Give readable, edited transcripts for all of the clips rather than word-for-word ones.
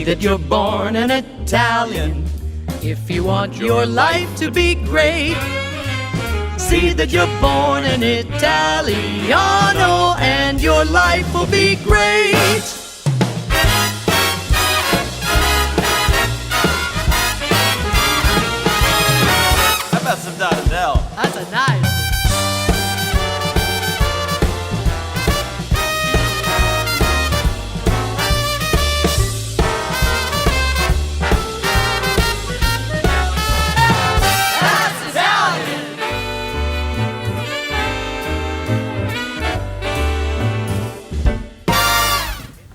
See that you're born an Italian if you want your life to be great. See that you're born an Italiano and your life will be great. How about some Donatello? That's a nice.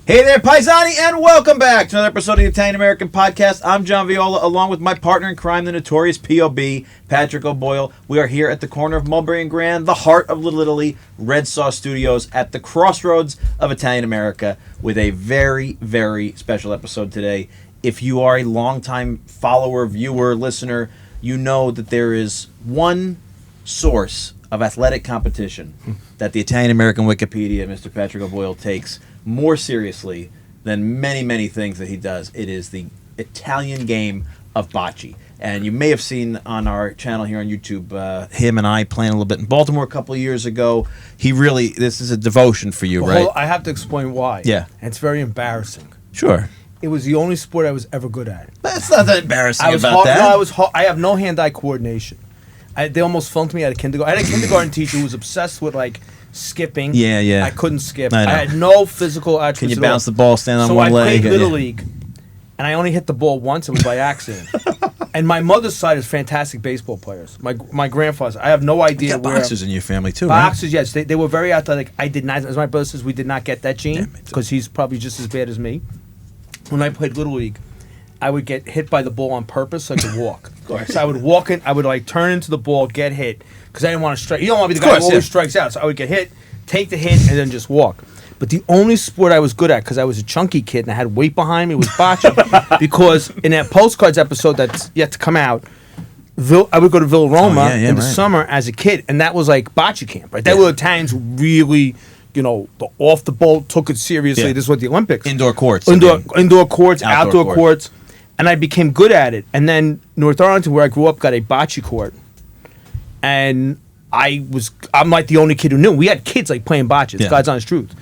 Hey there, Paisani, and welcome back to another episode of the Italian American Podcast. I'm John Viola, along with my partner in crime, the notorious P.O.B., Patrick O'Boyle. We are here at the corner of Mulberry and Grand, the heart of Little Italy, Red Sauce Studios, at the crossroads of Italian America, with a very, very special episode today. If you are a longtime follower, viewer, listener, you know that there is one source of athletic competition that the Italian American Wikipedia, Mr. Patrick O'Boyle, takes more seriously than many, many things that he does. It is the Italian game of bocce. And you may have seen on our channel here on YouTube, him and I playing a little bit in Baltimore a couple of years ago. This is a devotion for you, right? I have to explain why. Yeah. And it's very embarrassing. Sure. It was the only sport I was ever good at. That's not that embarrassing I was about that. I have no hand-eye coordination. They almost flunked me out of kindergarten. I had a kindergarten teacher who was obsessed with, skipping. Yeah. I couldn't skip. I know. I had no physical attributes. Can you bounce the ball, stand on so one leg? So I played Little League, and I only hit the ball once. It was by accident. And my mother's side is fantastic baseball players. My grandfather's. I have no idea You got where. boxers in your family, too, Boxers, yes. They were very athletic. I did not, as my brother says, we did not get that gene, because he's probably just as bad as me. When I played Little League, I would get hit by the ball on purpose so I could walk. So I would walk in, I would turn into the ball, get hit, because I didn't want to strike. You don't want to be the guy who always strikes out. So I would get hit, take the hit, and then just walk. But the only sport I was good at, because I was a chunky kid and I had weight behind me, was bocce. Because in that Postcards episode that's yet to come out, I would go to Villa Roma in the summer as a kid, and that was like bocce camp, right? That were Italians who really, off the ball, took it seriously. Yeah. This was the Olympics. Indoor courts. Indoor courts, outdoor courts. courts. And I became good at it. And then North Arlington, where I grew up, got a bocce court. And I'm like the only kid who knew. We had kids playing bocce. It's God's honest truth.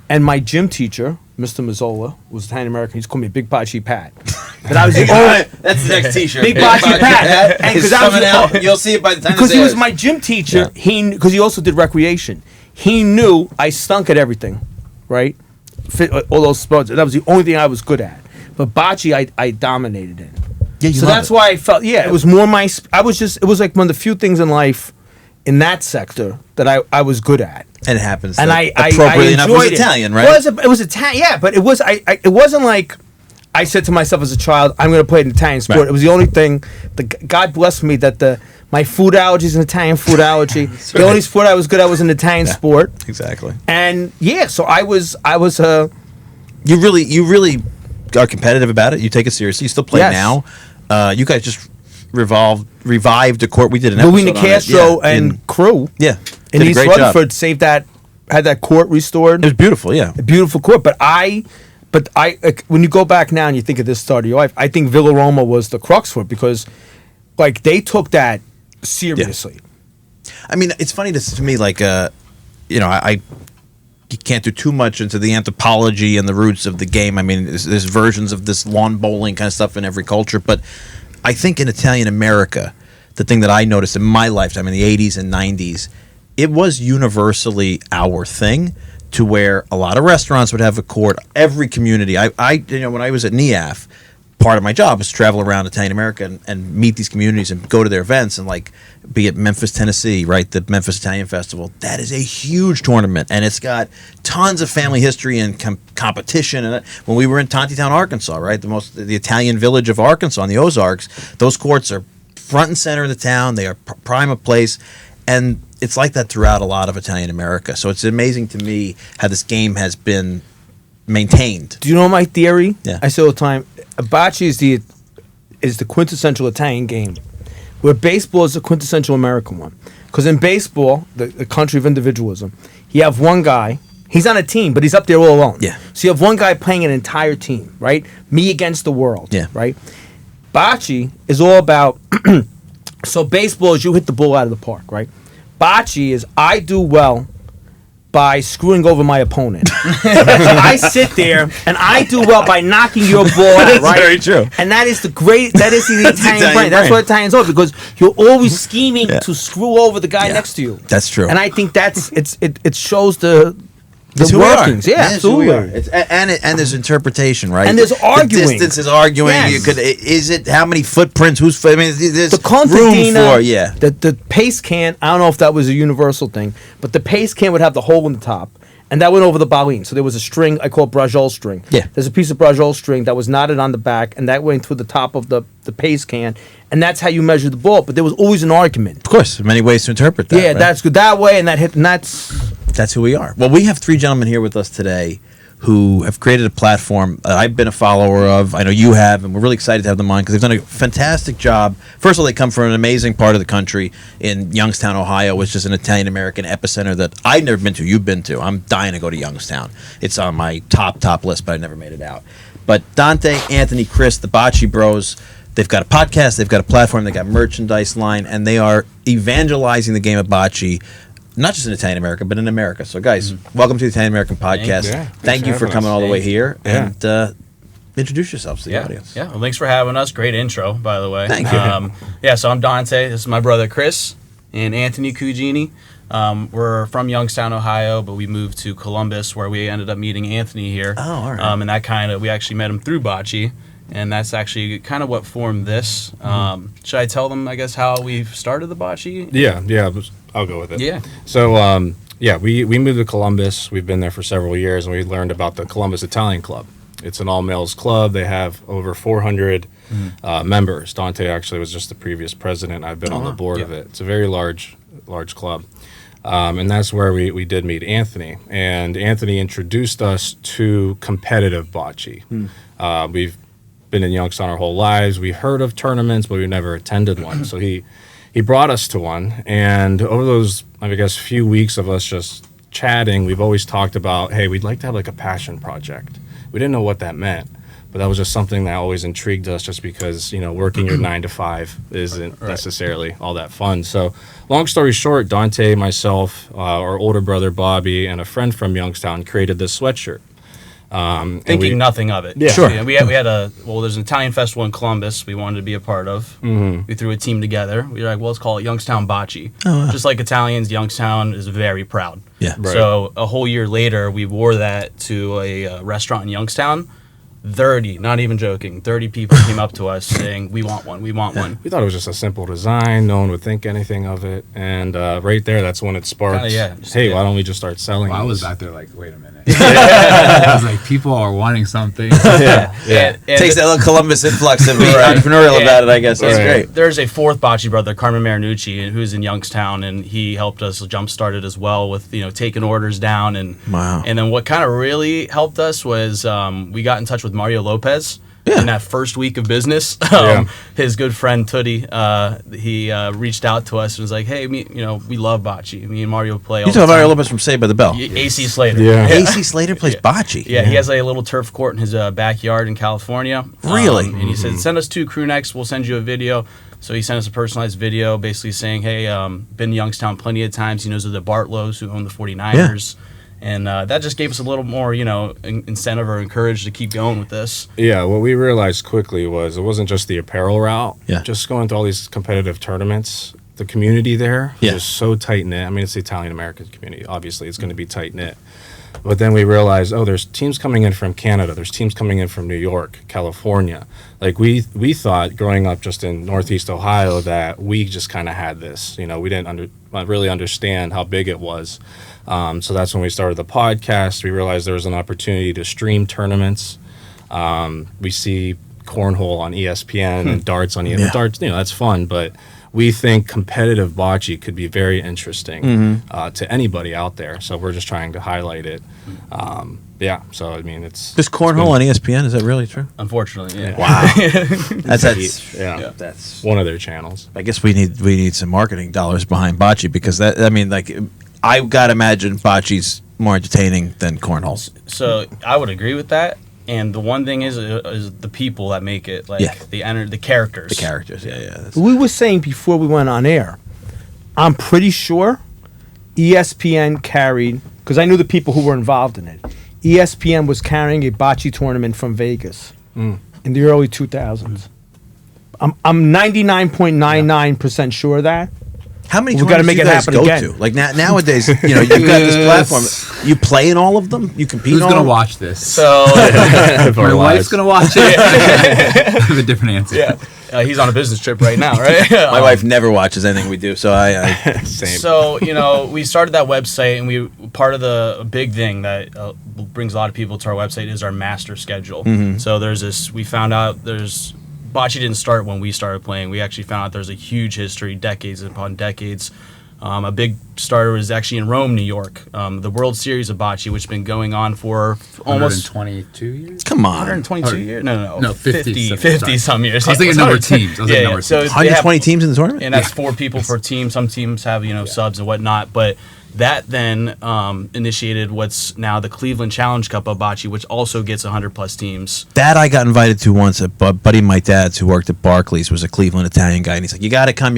And my gym teacher, Mr. Mazzola, was Italian American. He used to call me Big Bocce Pat. But I was That's the next T-shirt. Big Bocce Pat. It's coming out. You'll see it by the time because he was my gym teacher. Because he also did recreation. He knew I stunk at everything, right? All those sports. That was the only thing I was good at. But bocce, I dominated in. Yeah, so that's why I felt. Yeah, it was more my. It was like one of the few things in life, in that sector, that I was good at. And it happens. And I appropriately enough, enjoyed was Italian, right? It was Italian. Yeah, but it was. It wasn't like I said to myself as a child, I'm going to play an Italian sport. Right. It was the only thing. God bless me that my food allergy is an Italian food allergy. The only sport I was good at was an Italian sport. Exactly. And so I was. You really are competitive about it. You take it seriously. You still play now. You guys just revived a court. We did an episode Louis Nicastro and crew. Yeah. And East Rutherford had that court restored. It was beautiful, yeah. A beautiful court. But I when you go back now and you think of this start of your life, I think Villa Roma was the crux for it, because they took that seriously. Yeah. I mean, it's funny to me, you can't do too much into the anthropology and the roots of the game. I mean, there's versions of this lawn bowling kind of stuff in every culture. But I think in Italian America, the thing that I noticed in my lifetime in the 80s and 90s, it was universally our thing, to where a lot of restaurants would have a court. Every community. When I was at IAP, part of my job was to travel around Italian America and meet these communities and go to their events, and be it Memphis, Tennessee, right? The Memphis Italian Festival. That is a huge tournament, and it's got tons of family history and competition. And when we were in Tontitown, Arkansas, right, the Italian village of Arkansas in the Ozarks, those courts are front and center of the town. They are prime of place, and it's like that throughout a lot of Italian America. So it's amazing to me how this game has been maintained. Do you know my theory? Yeah. I say all the time, bocce is the quintessential Italian game, where baseball is the quintessential American one. Because in baseball, the country of individualism, you have one guy, He's on a team, but he's up there all alone. Yeah. So you have one guy playing an entire team, right? Me against the world. Yeah. Right? Bocce is all about, so baseball is you hit the ball out of the park, right? Bocce is I do well by screwing over my opponent. So I sit there and I do well by knocking your ball out, right? very true. And that is the Italian brain. That's what Italians are, because you're always scheming to screw over the guy next to you. That's true. And I think it shows the It's who we are. workings. Yeah, It is who we absolutely. are. And there's interpretation, right? And there's arguing. The distance is arguing. Yes. You could. Is it how many footprints? Who's? I mean, there's The room contadina, for yeah. the pace can. I don't know if that was a universal thing, but the pace can would have the hole in the top, and that went over the baleen. So there was a string I call brajol string. Yeah. There's a piece of brajol string that was knotted on the back, and that went through the top of the pace can, and that's how you measure the ball. But there was always an argument. Of course, many ways to interpret that. Yeah, right? that's good that way, and that hit, and That's who we are. Well, we have three gentlemen here with us today who have created a platform I've been a follower of. I know you have, and we're really excited to have them on because they've done a fantastic job. First of all, they come from an amazing part of the country in Youngstown, Ohio, which is an Italian-American epicenter that I've never been to. You've been to. I'm dying to go to Youngstown. It's on my top list, but I never made it out. But Dante, Anthony, Chris, the Bocce Bros, they've got a podcast, they've got a platform, they've got merchandise line, and they are evangelizing the game of bocce, not just in Italian America, but in America. So, guys, welcome to the Italian American Podcast. Thank you for coming all the way here. Yeah. And introduce yourselves to the audience. Yeah, well, thanks for having us. Great intro, by the way. Thank you. So I'm Dante. This is my brother Chris and Anthony Cugini. We're from Youngstown, Ohio, but we moved to Columbus, where we ended up meeting Anthony here. Oh, all right. And that we actually met him through bocce, and that's actually kind of what formed this. Should I tell them, I guess, how we started the bocce? Yeah, I'll go with it. Yeah. So, we moved to Columbus. We've been there for several years, and we learned about the Columbus Italian Club. It's an all-males club. They have over 400 members. Dante actually was just the previous president. I've been on the board of it. It's a very large club. And that's where we did meet Anthony. And Anthony introduced us to competitive bocce. We've been in Youngstown our whole lives. We heard of tournaments, but we never attended one. So he brought us to one. And over those, I guess, few weeks of us just chatting, we've always talked about, hey, we'd like to have like a passion project. We didn't know what that meant, but that was just something that always intrigued us, just because, working your 9 to 5 isn't necessarily all that fun. So long story short, Dante, myself, our older brother Bobby, and a friend from Youngstown created this sweatshirt. Thinking nothing of it. Yeah. Sure. We had there's an Italian festival in Columbus we wanted to be a part of. We threw a team together. We were like, well, let's call it Youngstown Bocce. Just like Italians, Youngstown is very proud. Yeah. Right. So a whole year later, we wore that to a restaurant in Youngstown. 30, not even joking, 30 people came up to us saying, we want one. We thought it was just a simple design. No one would think anything of it. And right there, that's when it sparked. Why don't we just start selling I was this? back there like, wait a minute. I was like, people are wanting something. And Takes that little Columbus influx and be entrepreneurial about it, I guess. That's great. There's a fourth bocce brother, Carmen Marinucci, who's in Youngstown, and he helped us jumpstart it as well with taking orders down. And Wow. And then what kind of really helped us was we got in touch with Mario Lopez. In that first week of business, his good friend Tootie, he reached out to us and was like, "Hey, we love bocce. Me and Mario play." You talking about Mario Lopez from Saved by the Bell? AC Slater. Yeah. AC Slater plays bocce. Yeah, he has a little turf court in his backyard in California. Really? And he said, send us 2 crew necks, we'll send you a video. So he sent us a personalized video basically saying, hey, been to Youngstown plenty of times. He knows of the Bartlows who own the 49ers. Yeah. And that just gave us a little more, incentive or encourage to keep going with this. Yeah, what we realized quickly was it wasn't just the apparel route. Yeah. Just going to all these competitive tournaments, the community there is so tight-knit. I mean, it's the Italian-American community. Obviously, it's going to be tight-knit. But then we realized, there's teams coming in from Canada. There's teams coming in from New York, California. Like, we thought, growing up just in Northeast Ohio, that we just kind of had this. We didn't really understand how big it was. So that's when we started the podcast. We realized there was an opportunity to stream tournaments. We see cornhole on ESPN and darts on ESPN. Yeah. Darts, that's fun, but we think competitive bocce could be very interesting to anybody out there. So we're just trying to highlight it. So I mean, it's cornhole on ESPN. Is that really true? Unfortunately, yeah. Wow. that's that's one of their channels. I guess we need some marketing dollars behind bocce because I got to imagine bocce's more entertaining than cornhole. So I would agree with that. And the one thing is the people that make it, like the characters. The characters, yeah. We were saying before we went on air, I'm pretty sure ESPN carried, because I knew the people who were involved in it. ESPN was carrying a bocce tournament from Vegas in the early 2000s. I'm 99.99% sure of that. How many We gotta tournaments make do you it guys happen go again. to? Like nowadays, you've got this platform. You play in all of them? You compete Who's in all gonna of them? watch this? So My wife's gonna watch it. I have a different answer. yeah, he's on a business trip right now, right? My wife never watches anything we do, so I Same. So we started that website, and part of the big thing that brings a lot of people to our website is our master schedule. So there's this. We found out bocce didn't start when we started playing. We actually found out there's a huge history, decades upon decades. A big starter was actually in Rome, New York. The World Series of bocce, which has been going on for almost 122 years. come on. 122 years. No, 50 50 some years. I was thinking number of teams. So they 120 have- teams in the tournament? and that's 4 people per team. Some teams have subs and whatnot, but that then initiated what's now the Cleveland Challenge Cup of bocce, which also gets 100+ teams. That I got invited to once. A buddy of my dad's who worked at Barclays was a Cleveland Italian guy, and he's like, you got to come.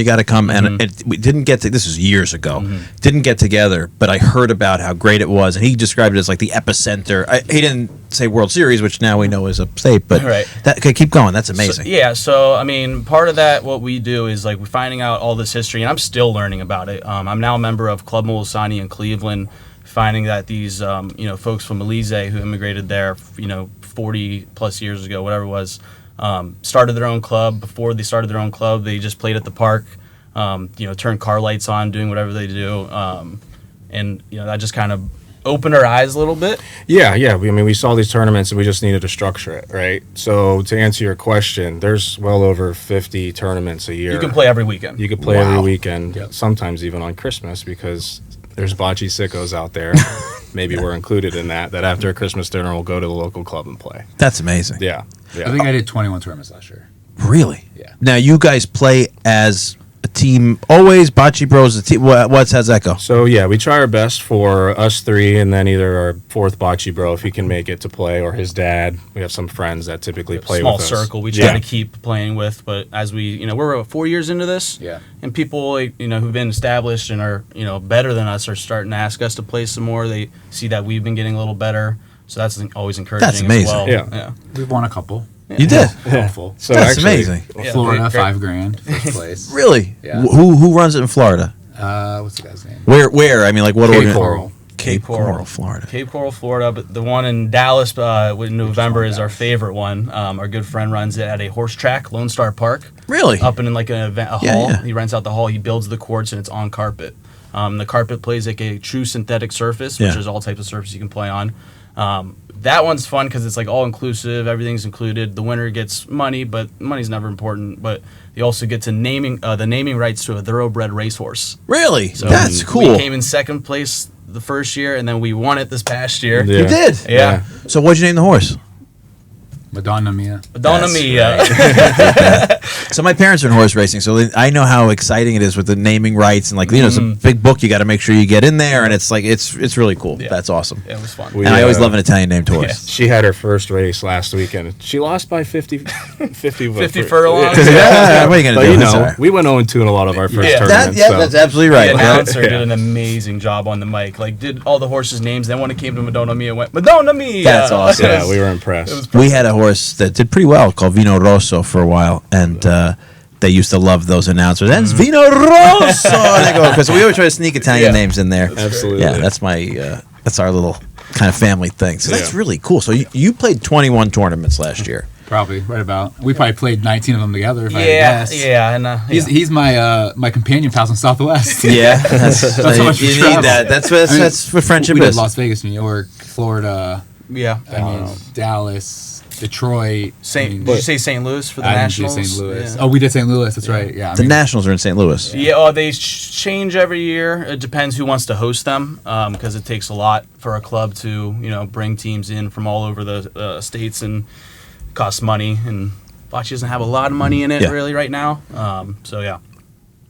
And we didn't get to, this was years ago, didn't get together, but I heard about how great it was, and he described it as like the epicenter. He didn't say World Series, which now we know is a state, but Right. okay, keep going. That's amazing. So I mean, part of that, what we do is like we're finding out all this history, and I'm still learning about it. I'm now a member of Club Molisani in Cleveland, finding that these folks from Belize who immigrated there 40+ years ago, whatever it was, started their own club. Before they started their own club, they just played at the park, turned car lights on, doing whatever they do, and that just kind of opened our eyes a little bit. Yeah. We saw these tournaments and we just needed to structure it, right? So to answer your question, there's well over 50 tournaments a year. You can play every weekend. You could play every weekend, sometimes even on Christmas, because there's bocce sickos out there. Maybe we're included in that after a Christmas dinner, we'll go to the local club and play. That's amazing. Yeah. I think I did 21 tournaments last year. Really? Yeah. Now, you guys play as a team always? Bocce Bros, a team? How's that go? So, we try our best for us 3, and then either our 4th bocce bro, if he can make it to play, or his dad. We have some friends that typically play Small with us. circle we try to keep playing with, but as we, we're 4 years into this, and people, who've been established and are, better than us are starting to ask us to play some more. They see that we've been getting a little better, so that's always encouraging. That's amazing. As well. Yeah. We've won a couple. You did? Hopeful. So That's actually, amazing. Florida, great. $5,000 first place. Really? Yeah. Who runs it in Florida? What's the guy's name? Where? I mean, like what Cape organ- Coral. Cape Coral, Florida. Cape Coral, Florida, but the one in Dallas in November is our favorite one. Our good friend runs it at a horse track, Lone Star Park. Really? Up in like an event, a Yeah, hall. yeah. He rents out the hall. He builds the courts, and it's on carpet. The carpet plays like a true synthetic surface, which Yeah. is all types of surface you can play on. That one's fun because it's like all inclusive. Everything's included. The winner gets money, but money's never important. But you also get to the naming rights to a thoroughbred racehorse. Really? So That's cool. We came in second place the first year, and then we won it this past year. Yeah. You did? Yeah. So what'd you name the horse? Madonna Mia. Madonna That's Mia. So my parents are in horse racing, so I know how exciting it is with the naming rights and it's a big book. You got to make sure you get in there, and it's like it's really cool. Yeah. That's awesome. It was fun. We- And I always Yeah. love an Italian named horse. She had her first race last weekend. She lost by 50 furlongs. Yeah, what are you gonna But do? That's all right. we went 0-2 in a lot of our first Yeah. tournaments. That's absolutely right. The announcer did an amazing job on the mic. Like, did all the horses' names. Then when it came to Madonna Mia, went Madonna Mia. That's awesome. Yeah, we were impressed. We had a horse that did pretty well called Vino Rosso for a while, and they used to love those announcers. And it's Vino Rosso, and they go because we always try to sneak Italian names in there. Absolutely. Yeah, that's our little kind of family thing. So that's Yeah. really cool. So you played 21 tournaments last year. Probably right about. We probably played 19 of them together. If I had to Yeah, guess. yeah, and He's my companion pals in Southwest. Yeah, that's how much we you travel. need that. That's what friendship We did is. Las Vegas, New York, Florida. yeah. I mean Dallas, Detroit. Did you say St. Louis for the I didn't do Nationals? St. Louis. Yeah. Oh, we did St. Louis. That's right. Yeah. I The mean, Nationals are in St. Louis. Yeah, they change every year. It depends who wants to host them, because it takes a lot for a club to bring teams in from all over the states, and costs money. And Bocce doesn't have a lot of money in it really right now. So yeah.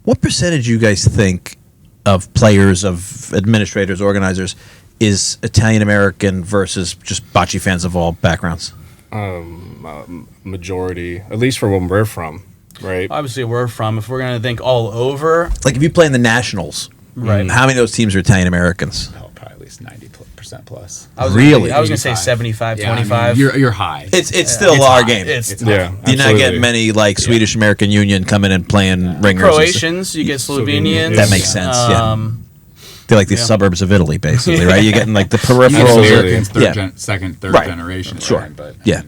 What percentage you guys think of players, of administrators, organizers, is Italian American versus just bocce fans of all backgrounds? Majority, at least for where we're from, right? Obviously, where we're from. If we're gonna think all over, Like if you play in the Nationals, Right. How many of those teams are Italian Americans? Oh, probably at least 90% plus. I was Really? I was gonna say 85. 75, Yeah, I mean, 25. you're high. It's still our high. game. It's Yeah, You're not absolutely. getting many like Swedish American Union coming and playing ringers. and stuff. Croatians, you get Slovenians. That makes sense, yeah. They're like the Yeah. suburbs of Italy, basically, right? You're getting like the peripherals. Absolutely. Americans, Yeah. second, third Right. generation. Sure. right, but Yeah.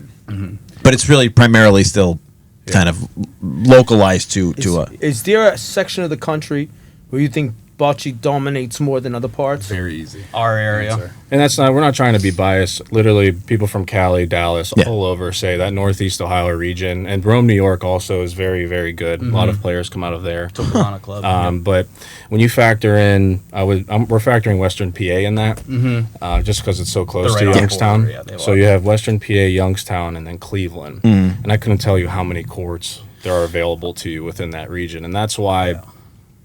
But it's really primarily still kind of localized to Is there a section of the country where you think bocce dominates more than other parts? very easy. Our area. Answer. And we're not trying to be biased. Literally, people from Cali, Dallas, Yeah. all over say that Northeast Ohio region and Rome, New York also is very, very good. A lot of players come out of there. Topolino Club. But when you factor in, we're factoring Western PA in that, just because it's so close They're to right on the Youngstown. border, yeah, they So are. you have Western PA, Youngstown, and then Cleveland. And I couldn't tell you how many courts there are available to you within that region, and that's why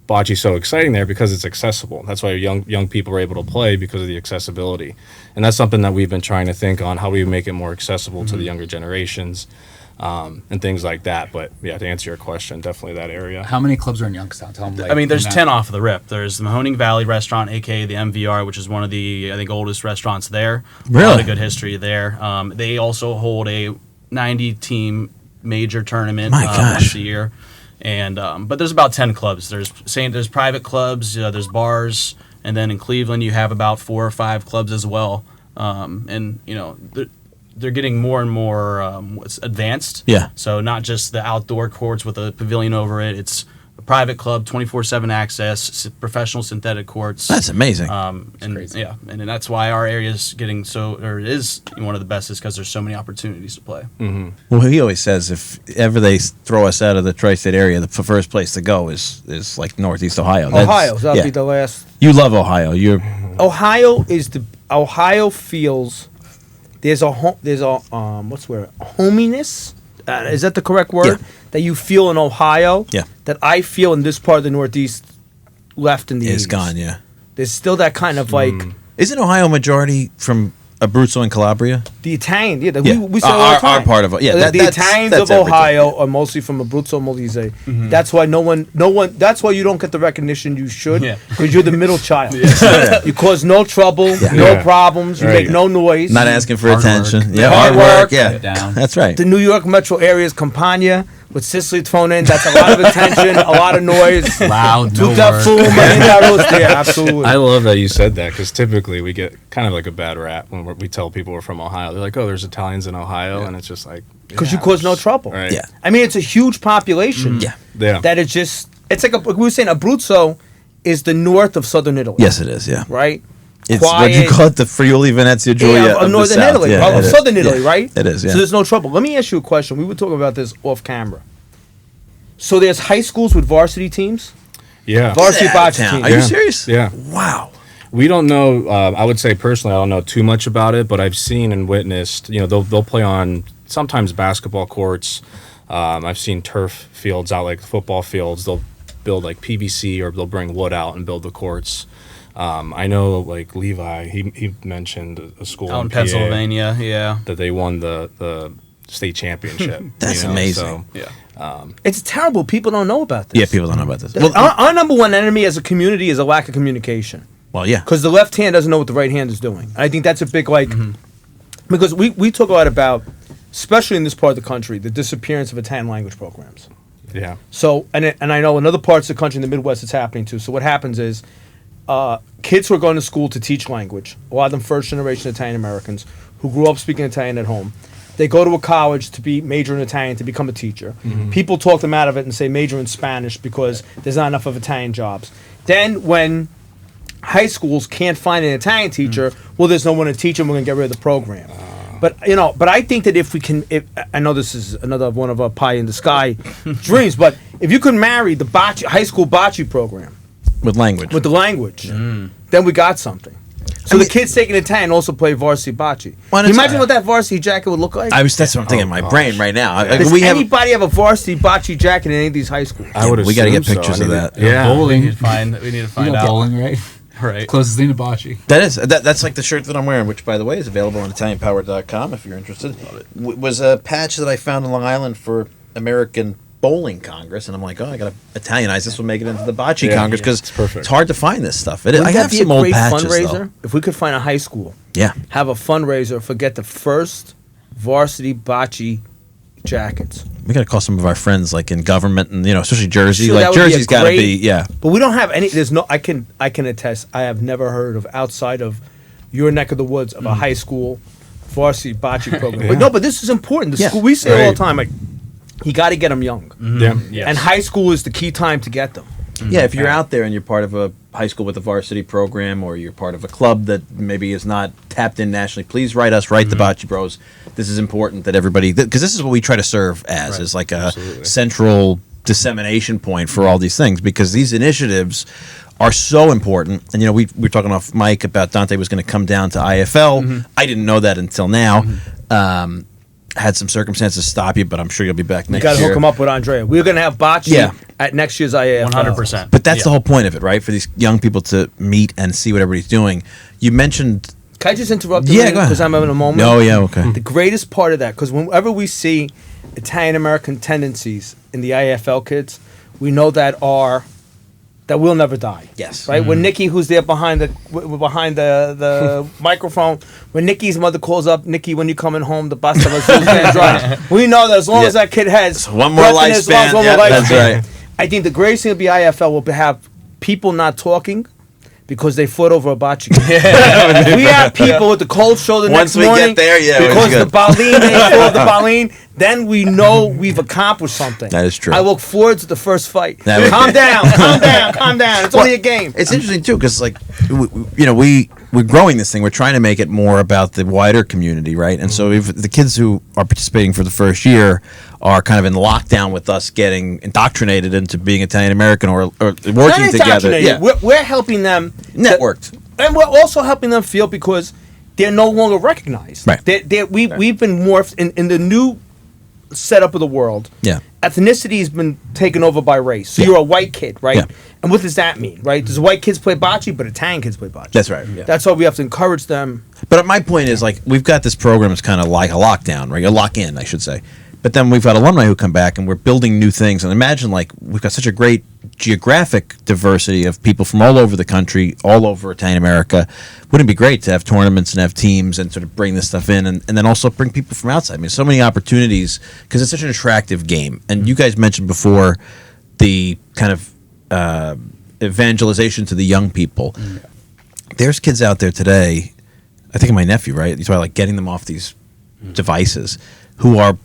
bocce's so exciting there, because it's accessible. That's why young people are able to play, because of the accessibility, and that's something that we've been trying to think on, how we make it more accessible to the younger generations, and things like that. But yeah, to answer your question, definitely that area. How many clubs are in Youngstown? Tell them. Like, I mean, there's from 10 off of the rip. There's the Mahoning Valley Restaurant, aka the MVR, which is one of the, I think, oldest restaurants there. A lot Really? of good history there. They also hold a 90-team major tournament My gosh. once a year. And but there's about 10 clubs. There's private clubs, there's bars, and then in Cleveland you have about 4 or 5 clubs as well. And they're getting more and more advanced. Yeah. So not just the outdoor courts with a pavilion over it. It's a private club, 24/7 access, professional synthetic courts. That's amazing. And crazy. yeah, and that's why our area is getting is one of the best, is because there's so many opportunities to play. Well, he always says if ever they throw us out of the tri-state area, the first place to go is like Northeast Ohio. Ohio, that'll yeah. be the last. You love Ohio. Ohio feels there's a what's the word, hominess. Is that the correct word? Yeah. That you feel in Ohio. Yeah. That I feel in this part of the Northeast left in the Is 80s. gone, yeah. There's still that kind of like Isn't Ohio majority from Abruzzo and Calabria? the Italian. Yeah, Yeah. we say it all the time. Our part of it. Yeah, The that's Italians that's of everything. Ohio are mostly from Abruzzo Molise. That's why no one. That's why you don't get the recognition you should, Yeah. because you're the middle child. You cause no trouble, no Yeah. problems. You Right. make no noise. Not asking for Hard attention. work. Yeah, Hard hard work. work. Yeah, Get down. that's right. The New York metro area is Campania with Sicily thrown in. That's a lot of attention, a lot of noise. Loud, no Tutta work. fuma in that roast. Yeah, absolutely. I love that you said that, because typically we get kind of like a bad rap when we tell people we're from Ohio. They're like, "Oh, there's Italians in Ohio," and it's just like, Because you cause no trouble. right? Yeah. I mean, it's a huge population. Yeah. Yeah. That it's just, it's like we were saying, Abruzzo is the north of southern Italy. Yes, it is. Yeah. Right? It's what do you call it, the Friuli Venezia Giulia Yeah, of of the northern South. Italy, Yeah, of it is. southern Italy, Yeah. right? It is. Yeah. So there's no trouble. Let me ask you a question. We were talking about this off camera. So there's high schools with varsity teams? Yeah. Varsity Get out of bocce town. teams. Are you Yeah. serious? Yeah. Wow. We don't know. I would say personally, I don't know too much about it, but I've seen and witnessed. They'll play on sometimes basketball courts. I've seen turf fields out like football fields. They'll build like PVC, or they'll bring wood out and build the courts. I know like Levi. He mentioned a school Out in PA Pennsylvania, yeah. that they won the state championship. That's amazing. So, Yeah. It's terrible. People don't know about this. Yeah, people don't know about this. Well, our number one enemy as a community is a lack of communication. Well, yeah. Because the left hand doesn't know what the right hand is doing. And I think that's a big, because we talk a lot about, especially in this part of the country, the disappearance of Italian language programs. yeah. So, and I know in other parts of the country, in the Midwest, it's happening too. So what happens is, kids who are going to school to teach language, a lot of them first generation Italian Americans who grew up speaking Italian at home, they go to a college to be major in Italian to become a teacher. People talk them out of it and say major in Spanish because there's not enough of Italian jobs. Then when high schools can't find an Italian teacher, well, there's no one to teach them. We're going to get rid of the program. But I think that if we can, I know this is another one of our pie in the sky dreams, but if you could marry the high school bocce program With language. with the language, then we got something. So the kids taking Italian also play varsity bocce. Why Can you not- imagine what that varsity jacket would look like? That's what I'm thinking in my brain right now. Like, Does we have. anybody have a varsity bocce jacket in any of these high schools? I would. We gotta get assume so. pictures I of mean, that. Yeah. We Bowling. need to find You know out. bowling, right? Right. Closest thing to bocce. That's like the shirt that I'm wearing, which, by the way, is available on ItalianPower.com if you're interested. Was a patch that I found in Long Island for American Bowling Congress, and I'm like, oh, I got to Italianize this. Will make it into the Bocce Congress because it's perfect. it's hard to find this stuff. I Wouldn't have that be some a old great patches, fundraiser? though. If we could find a high school, Yeah. have a fundraiser for get the first varsity bocce jackets. We got to call some of our friends, like in government, and especially Jersey. Sure, like that would be a Jersey's got to great- be, yeah. But we don't have any. There's no. I can attest. I have never heard of outside of your neck of the woods of a high school varsity bocce program. But no, but this is important. The Yeah. school we say it all Right. the time. Like, you got to get them young, Yeah. Yes. and high school is the key time to get them. Yeah, if you're out there and you're part of a high school with a varsity program, or you're part of a club that maybe is not tapped in nationally, please write us, write the Bocce Bros. This is important that everybody, because this is what we try to serve as, is like a central dissemination point for all these things, because these initiatives are so important. And we were talking off mic about Dante was going to come down to IFL. I didn't know that until now. Had some circumstances stop you, but I'm sure you'll be back You next got to year. hook them up with Andrea. We're going to have bocce Yeah. at next year's IAF. 100%. But that's the whole point of it, right? For these young people to meet and see what everybody's doing. You mentioned, Can I just interrupt? Yeah, go ahead. Because I'm having a moment. oh yeah, okay. The greatest part of that, because whenever we see Italian American tendencies in the IFL kids, we know that will never die. Yes. Right. When Nikki, who's there behind the microphone, when Nikki's mother calls up, Nikki, when you coming home, the bus of us, we know that as long as that kid has One more breath in his lifespan. lungs, one more Yeah, that's lifespan. right. I think the greatest thing will be IFL will have people not talking because they fought over a bocce. We have people with the cold shoulder Once next we get morning there, yeah, because we're the good. baleen, they fought the baleen. Then we know we've accomplished something. That is true. I look forward to the first fight. That would- Calm down, calm down, calm down. It's only a game. It's interesting too, because like we're growing this thing. We're trying to make it more about the wider community, right? And so if the kids who are participating for the first year are kind of in lockdown with us, getting indoctrinated into being Italian American or working Not together, indoctrinated. yeah, We're helping them networked. and we're also helping them feel because they're no longer recognized. Right. We've been morphed in the new setup of the world. Yeah. Ethnicity has been taken over by race. So Yeah. you're a white kid, right? Yeah. And what does that mean, right? Does white kids play bocce, but Italian kids play bocce? That's right. Yeah. That's why we have to encourage them. But my point is, like, we've got this program that's kind of like a lockdown, right? A lock-in, I should say. But then we've got alumni who come back, and we're building new things. And imagine, like, we've got such a great geographic diversity of people from all over the country, all over Italian America. Wouldn't it be great to have tournaments and have teams and sort of bring this stuff in, and then also bring people from outside? I mean, so many opportunities, because it's such an attractive game. And you guys mentioned before the kind of evangelization to the young people. There's kids out there today, I think of my nephew, right? You talk about like getting them off these devices, who are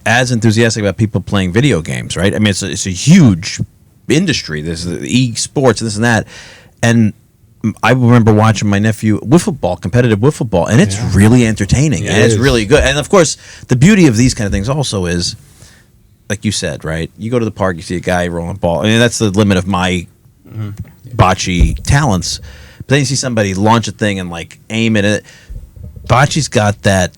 as enthusiastic about people playing video games, right? I mean, it's a huge industry. There's the e-sports and this and that. And I remember watching my nephew wiffle ball, competitive wiffle ball, and it's really entertaining, and it's is. really good. And of course, the beauty of these kind of things also is, like you said, right? You go to the park, you see a guy rolling a ball. I mean, that's the limit of my bocce talents. But then you see somebody launch a thing and like aim it. At Bocce's got that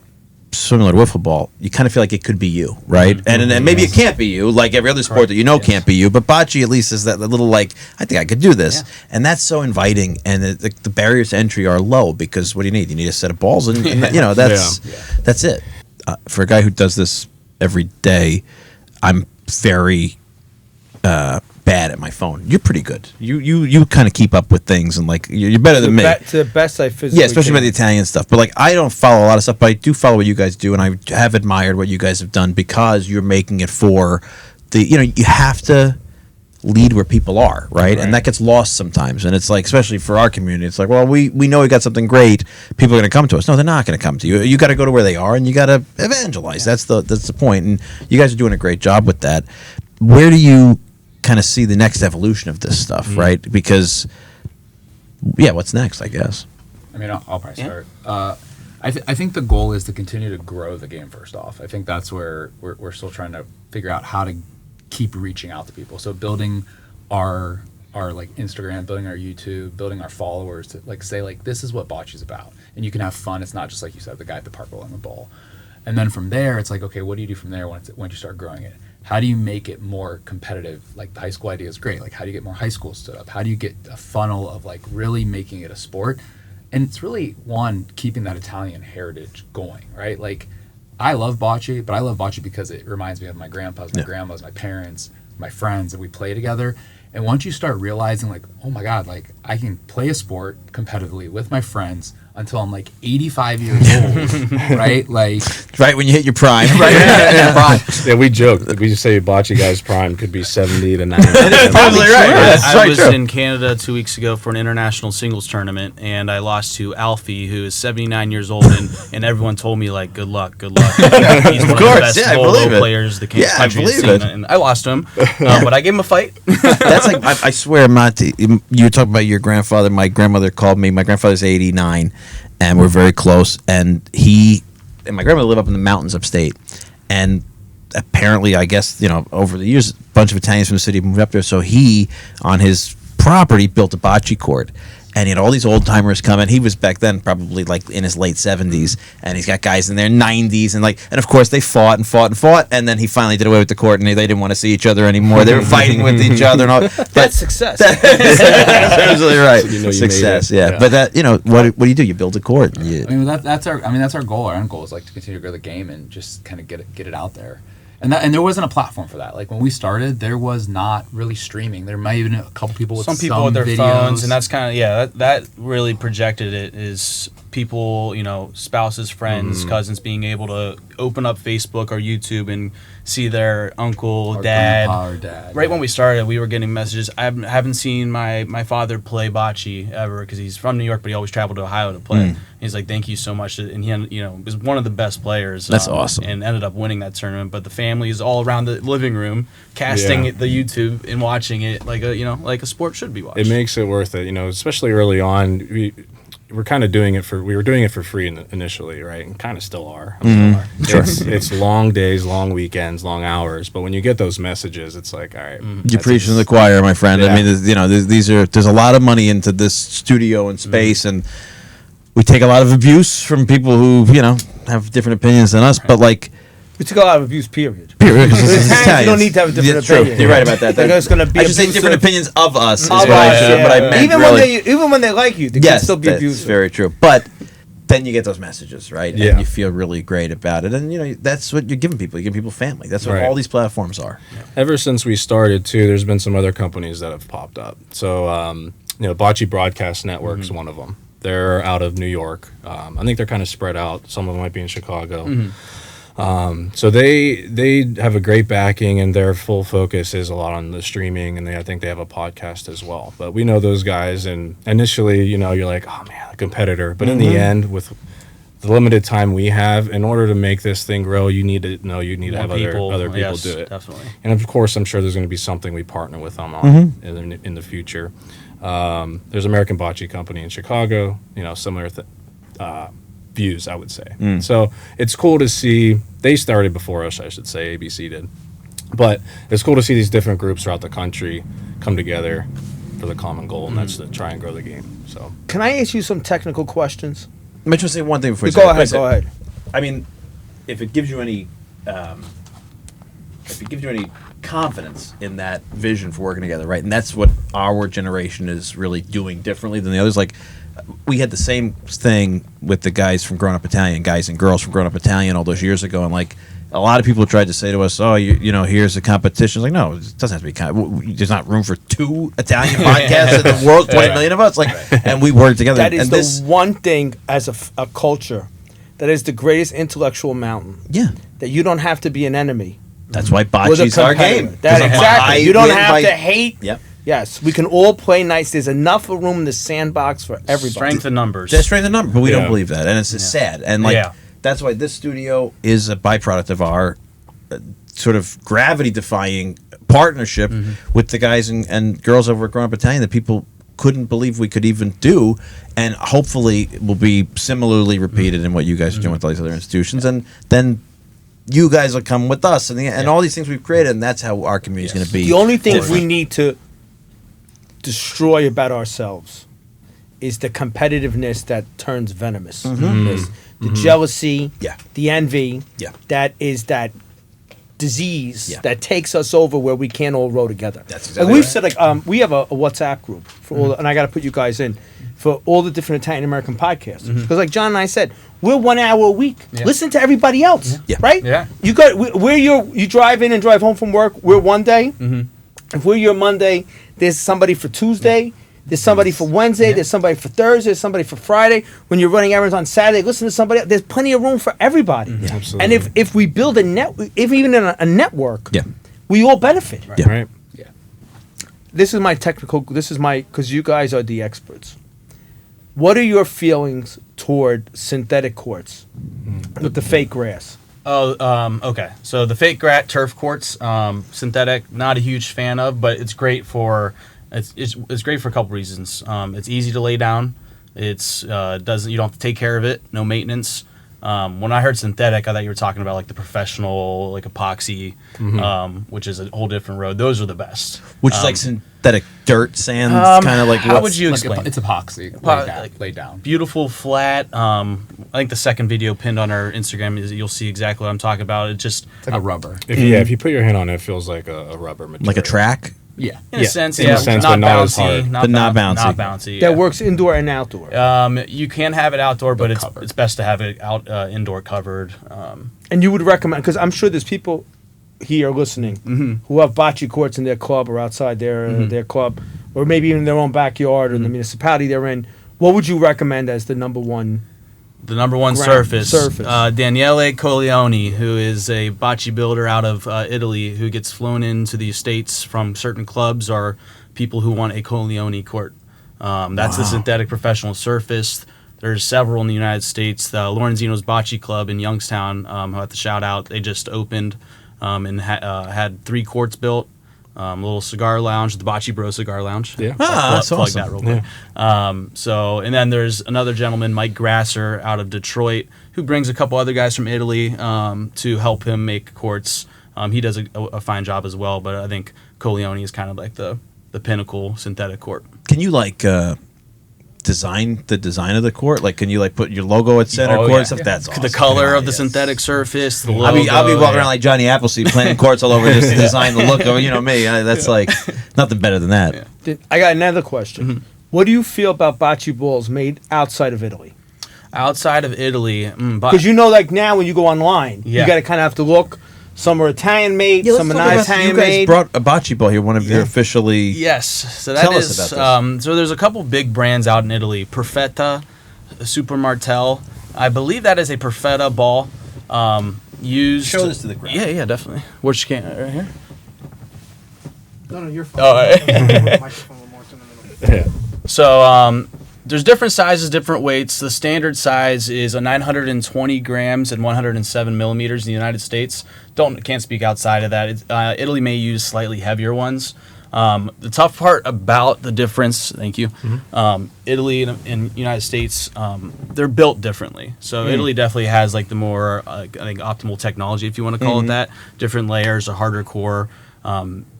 similar to wiffle ball. You kind of feel like it could be you, right? And maybe it can't be you, like every other sport that you know can't be you. But bocce at least is that little like, I think I could do this, and that's so inviting. And the barriers to entry are low because what do you need? You need a set of balls, and that's it. For a guy who does this every day, I'm very bad at my phone. You're pretty good. You kind of keep up with things, and like you're better than me. To the best I physically Yeah, especially can. about the Italian stuff. But like, I don't follow a lot of stuff, but I do follow what you guys do, and I have admired what you guys have done because you're making it for the. You have to lead where people are, right? And that gets lost sometimes. And it's like, especially for our community, it's like, well, we know we got something great. People are going to come to us. No, they're not going to come to you. You got to go to where they are, and you got to evangelize. That's the point. And you guys are doing a great job with that. Where do you kind of see the next evolution of this stuff, right? Because, what's next, I guess? I mean, I'll probably start. I think the goal is to continue to grow the game first off. I think that's where we're still trying to figure out how to keep reaching out to people. So building our like Instagram, building our YouTube, building our followers to like say like this is what bocce's about. And you can have fun. It's not just like you said, the guy at the park rolling the ball. And then from there, it's like, okay, what do you do from there once you start growing it? how do you make it more competitive? Like the high school idea is great. Like how do you get more high schools stood up? How do you get a funnel of like really making it a sport? And it's really keeping that Italian heritage going, right? Like I love bocce, but I love bocce because it reminds me of my grandpas, my grandmas, my parents, my friends, and we play together. And once you start realizing like, oh my God, like I can play a sport competitively with my friends until I'm like 85 years old, right? Like right when you hit your prime. Right. Yeah, we joke. We just say bocce guys prime could be 70 to 90. Probably right. I was in Canada 2 weeks ago for an international singles tournament, and I lost to Alfie, who is 79 years old, and everyone told me like, "Good luck, good luck." He's one of the best polo players the country has seen, and I lost to him, but I gave him a fight. That's like I swear, Monty. You talk about your grandfather. My grandmother called me. My grandfather's 89, and we're very close. And he and my grandmother live up in the mountains upstate, and apparently, I guess, over the years, a bunch of Italians from the city moved up there. So he, on his property, built a bocce court. And he had all these old timers come in. He was back then probably like in his late 70s, and he's got guys in their 90s, and of course they fought, and then he finally did away with the court, and they didn't want to see each other anymore. They were fighting with each other and all. That's success. That's absolutely right. So Success, you made it. yeah. But that, what do you do? You build a court. I mean, that's our goal. Our end goal is like to continue to grow the game and just kind of get it out there. And there wasn't a platform for that. Like when we started, there was not really streaming. There might have been a couple people with some people with their videos. phones, and that's kind of that really projected it. Is people, spouses, friends, cousins being able to open up Facebook or YouTube and see their uncle, Or dad. grandpa or dad. Right when we started, we were getting messages. I haven't seen my father play bocce ever because he's from New York, but he always traveled to Ohio to play. He's like, "Thank you so much," and he, was one of the best players. That's awesome, and ended up winning that tournament. But the family is all around the living room, casting the YouTube and watching it like a sport should be watched. It makes it worth it, especially early on. We're kind of doing it we were doing it for free initially, right? And kind of still are. It's long days, long weekends, long hours. But when you get those messages, it's like, all right. You're preaching to the choir, my friend. Yeah. I mean, there's a lot of money into this studio and space, and we take a lot of abuse from people who, have different opinions than us. But like, We took a lot of abuse, period. you don't need to have a different opinion. You're right about that. There's going to be I should say abusive- different opinions of us. Is Of what I us, should- yeah. But I meant even when they like you, they can still be that's abusive. very true. But then you get those messages, right? Yeah. And you feel really great about it. And, that's what you're giving people. You give people family. That's what Right. all these platforms are. Ever since we started, too, there's been some other companies that have popped up. So, Bocce Broadcast Network's one of them. They're out of New York. I think they're kind of spread out. Some of them might be in Chicago. So they have a great backing, and their full focus is a lot on the streaming, and I think they have a podcast as well. But we know those guys, and initially, you're like, oh man, a competitor. But in the end, with the limited time we have, in order to make this thing grow, you need to have other people yes, do it. Definitely. And of course, I'm sure there's going to be something we partner with them on in the future. There's American Bocce Company in Chicago, similar views, I would say. So it's cool to see. They started before us, I should say. ABC did. But it's cool to see these different groups throughout the country come together for the common goal, and that's to try and grow the game. So Can I ask you some technical questions? Let me just say one thing before you Go say ahead. I mean, if it gives you any confidence in that vision for working together, right? And that's what our generation is really doing differently than the others. Like, we had the same thing with the guys from Grown Up Italian, guys and girls from Grown Up Italian all those years ago, and like a lot of people tried to say to us, "Oh, here's a competition." It's like, no, it doesn't have to be. There's not room for 2 Italian podcasts in the world. 20 million of us, and we work together. That is and the one thing as a culture that is the greatest intellectual mountain. Yeah, That you don't have to be an enemy. that's why with a bocce's our competitor. game. That 'Cause exactly. I You don't win have by- to hate. Yep. Yes, we can all play nice. There's enough room in the sandbox for everybody. Strength in numbers. Just strength in number, but we don't Yeah. believe that, and it's sad. And that's why this studio is a byproduct of our sort of gravity-defying partnership with the guys and girls over at Grown Up Italian that people couldn't believe we could even do, and hopefully will be similarly repeated in what you guys are doing with all these other institutions, and then you guys will come with us, and all these things we've created, and that's how our community is going to be. The only thing we need to destroy about ourselves is the competitiveness that turns venomous. The jealousy, Yeah. the envy, Yeah. that is that disease that takes us over where we can't all row together. That's Like exactly we've right. said, we have a WhatsApp group for all, and I got to put you guys in for all the different Italian American podcasters. Because like John and I said, we're 1 hour a week. Listen to everybody else, Yeah. right? Yeah. You got you drive in and drive home from work. We're one day. If we're your Monday, there's somebody for Tuesday. There's somebody for Wednesday. There's somebody for Thursday. There's somebody for Friday. When you're running errands on Saturday, listen to somebody else. There's plenty of room for everybody. Absolutely. And if we build if even in a network, Yeah. we all benefit. Yeah. Right. Yeah. This is my because you guys are the experts. What are your feelings toward synthetic courts with the fake grass? Okay. So the fake turf courts, synthetic, not a huge fan of, but it's great for it's great for a couple reasons. It's easy to lay down. It's doesn't you don't have to take care of it. No maintenance. When I heard synthetic, I thought you were talking about like the professional, like epoxy, which is a whole different road. Those are the best. Which is like synthetic dirt, sand, kind of like How what's- would you Like explain? it's epoxy like- laid down. Beautiful flat. I think the second video pinned on our Instagram is you'll see exactly what I'm talking about. It just It's like a rubber. If you put your hand on it, it feels like a rubber material. like a track. Yeah. in a sense, in a sense, but not as bouncy, hard. But not bouncy. not bouncy. That yeah. works indoor and outdoor. You can have it outdoor, but covered. it's best to have it out indoor covered. And you would recommend, because I'm sure there's people here listening who have bocce courts in their club or outside their club, or maybe even in their own backyard or the municipality they're in. What would you recommend as the number one? The number one Ground surface. surface. Daniele Coglioni, who is a bocce builder out of Italy, who gets flown into the States from certain clubs or people who want a Coglioni court. That's the synthetic professional surface. There's several in the United States. The Lorenzino's Bocce Club in Youngstown, who I have to shout out, they just opened and had 3 courts built. A little cigar lounge, the Bocce Bros cigar lounge. Yeah. That's Plug awesome. that real quick. And then there's another gentleman, Mike Grasser, out of Detroit, who brings a couple other guys from Italy to help him make courts. He does a fine job as well, but I think Coglioni is kind of like the pinnacle synthetic court. Can you like design the design of the court? Like, can you like put your logo at center Oh, court yeah. and stuff? That's awesome. The color of the Yes. synthetic surface, the logo. I'll be walking yeah. around like Johnny Appleseed planting courts all over just to design the look of it. You know me. That's like nothing better than that. I got another question. What do you feel about bocce balls made outside of Italy? outside of Italy. Because you know, like now when you go online, Yeah. you got to kind of have to look. Some are Italian made, some are not Italian You guys made. brought a bocce ball here, one of your officially. Yes, so that Tell us is. about this. So there's a couple big brands out in Italy. Perfetta, Super Martel. I believe that is a Perfetta ball. Used. Show this to the crowd. Yeah, definitely. Which can right here? No, you're fine. Oh, right. Microphone with Mark in the middle. Yeah. So there's different sizes, different weights. The standard size is a 920 grams and 107 millimeters in the United States. Can't speak outside of that. Italy may use slightly heavier ones. The tough part about the difference, thank you, Italy and United States, they're built differently. So Italy definitely has like the more, I think, optimal technology, if you want to call it that. Different layers, a harder core,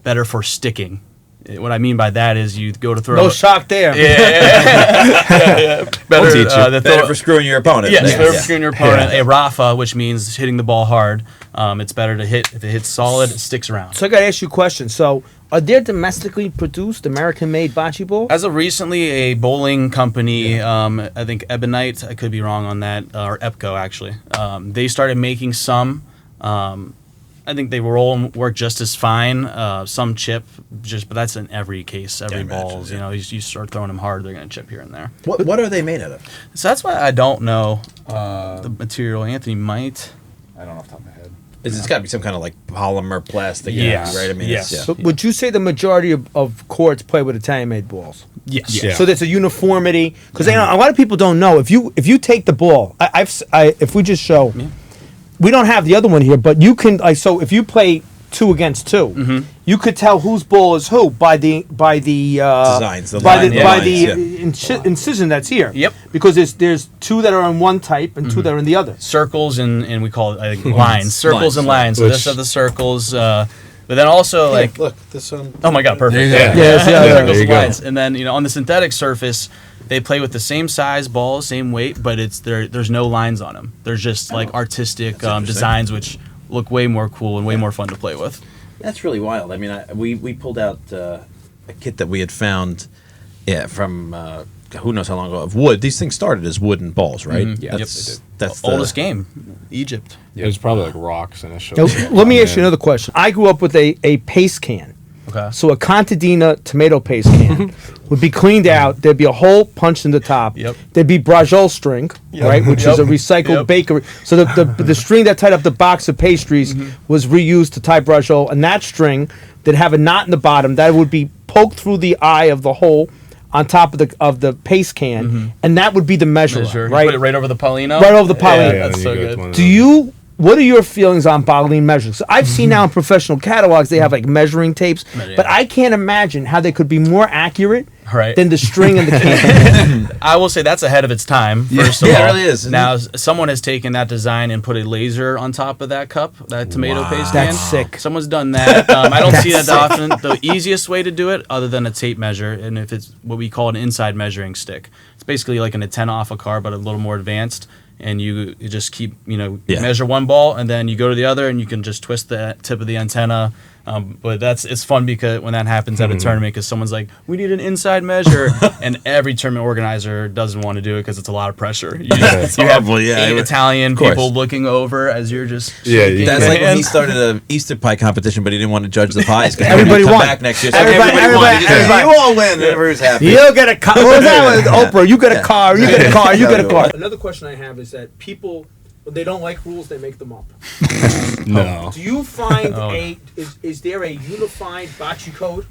better for sticking. What I mean by that is you go to throw. No shock there. Yeah. Better, teach you. Better for screwing your opponent. Yes, Yeah. better for screwing your opponent. A Rafa, which means hitting the ball hard. It's better to hit. If it hits solid, it sticks around. So I got to ask you a question. So are there domestically produced, American-made bocce balls? As of recently, a bowling company, I think Ebonite, I could be wrong on that, or Epco actually, they started making some. I think they roll and work just as fine. Some chip, but that's in every case, every balls. You know, you start throwing them hard, they're going to chip here and there. What are they made out of? So that's why I don't know the material. Anthony might. I don't know off the top of my head. It's got to be some kind of like polymer plastic. Yes. Right. I mean, Yes. It's, So would you say the majority of courts play with Italian-made balls? Yes. Yeah. So there's a uniformity because a lot of people don't know. If you take the ball, if we just show, we don't have the other one here, but you can so if you play 2 against 2, you could tell whose ball is who by the Designs, the by line, the yeah. by lines, the yeah. incision that's here. Yep. Because there's 2 that are on one type and 2 that are in the other. Circles and we call it, I think, lines. Circles and lines. So Which- this are the circles. But then also, like, Look, this one. oh my God, perfect. Yeah. Yes, yeah, yeah. Circles There you and go. lines. And then, on the synthetic surface, they play with the same size ball, same weight, but there's no lines on them. There's just like artistic designs, which look way more cool and way more fun to play with. That's really wild. I mean, we pulled out a kit that we had found, from who knows how long ago, of wood. These things started as wooden balls, right? Yeah. That's Oldest game, Egypt. It was probably like rocks initially. Now, let me ask you another question. I grew up with a paste can. Okay. So a contadina tomato paste can would be cleaned out. There'd be a hole punched in the top. Yep. There'd be brajol string, right, which is a recycled bakery. So the string that tied up the box of pastries was reused to tie brajol, and that string that have a knot in the bottom that would be poked through the eye of the hole on top of the paste can, and that would be the measure, Sure. right? Put it right over the Paulino. Right over the Paulino. Yeah, that's then so you go with good. one of Do those. you? What are your feelings on bottling measuring? So I've seen now in professional catalogs they have like measuring tapes, but I can't imagine how they could be more accurate Right. than the string and the can. I will say that's ahead of its time. First of Yeah, all, it really is, isn't Now someone has taken that design and put a laser on top of that cup, that tomato paste can. That's sick. Someone's done that. I don't see that often. The easiest way to do it, other than a tape measure, and if it's what we call an inside measuring stick, it's basically like an antenna off a car, but a little more advanced. And you just keep, measure one ball, and then you go to the other, and you can just twist the tip of the antenna. But it's fun because when that happens at a tournament, because someone's like, we need an inside measure, and every tournament organizer doesn't want to do it because it's a lot of pressure. You have horrible, yeah. 8 Italian course. people looking over as you're just Yeah, shaking That's your like when he hand. started an Easter pie competition, but he didn't want to judge the pies. 'Cause Everybody come won. back next year. So Everybody- everybody won. He just said, everybody- you all win. And everybody's happy. You get a car. What was that with Oprah? You get a car. You get a car. You get a car. Another question I have is that people, when they don't like rules, they make them up. No. Do you find Oh. is there a unified bocce code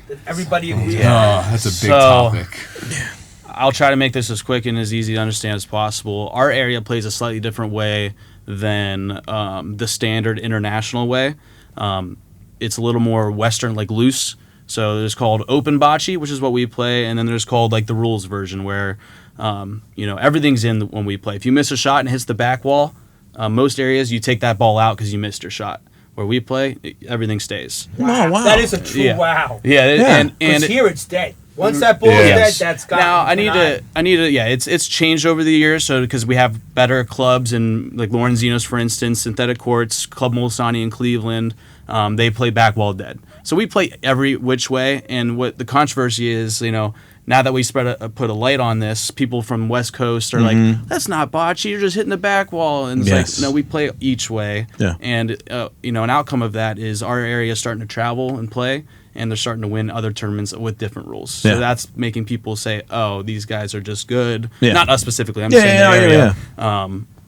that everybody agrees Oh, on? that's a big So- topic. I'll try to make this as quick and as easy to understand as possible. Our area plays a slightly different way than the standard international way. It's a little more Western, like loose. So there's called open bocce, which is what we play, and then there's called like the rules version where everything's in when we play. If you miss a shot and it hits the back wall, most areas you take that ball out because you missed your shot. Where we play, everything stays. Oh, wow. That is a true Yeah. wow. Yeah, and Because here it's dead. Once that ball Yes. is dead, that's gone. now You I need to yeah, it's changed over the years, so because we have better clubs and like Lorenzino's, for instance, synthetic courts, Club Molsani in Cleveland, they play back wall dead. So we play every which way, and what the controversy is, now that we put a light on this, people from West Coast are like, that's not bocce, you're just hitting the back wall, and it's Yes. like, no, we play each way. Yeah. And an outcome of that is our area is starting to travel and play, and they're starting to win other tournaments with different rules. So Yeah. that's making people say, "Oh, these guys are just good." Yeah. Not us specifically. I'm Yeah, saying yeah, the yeah, area.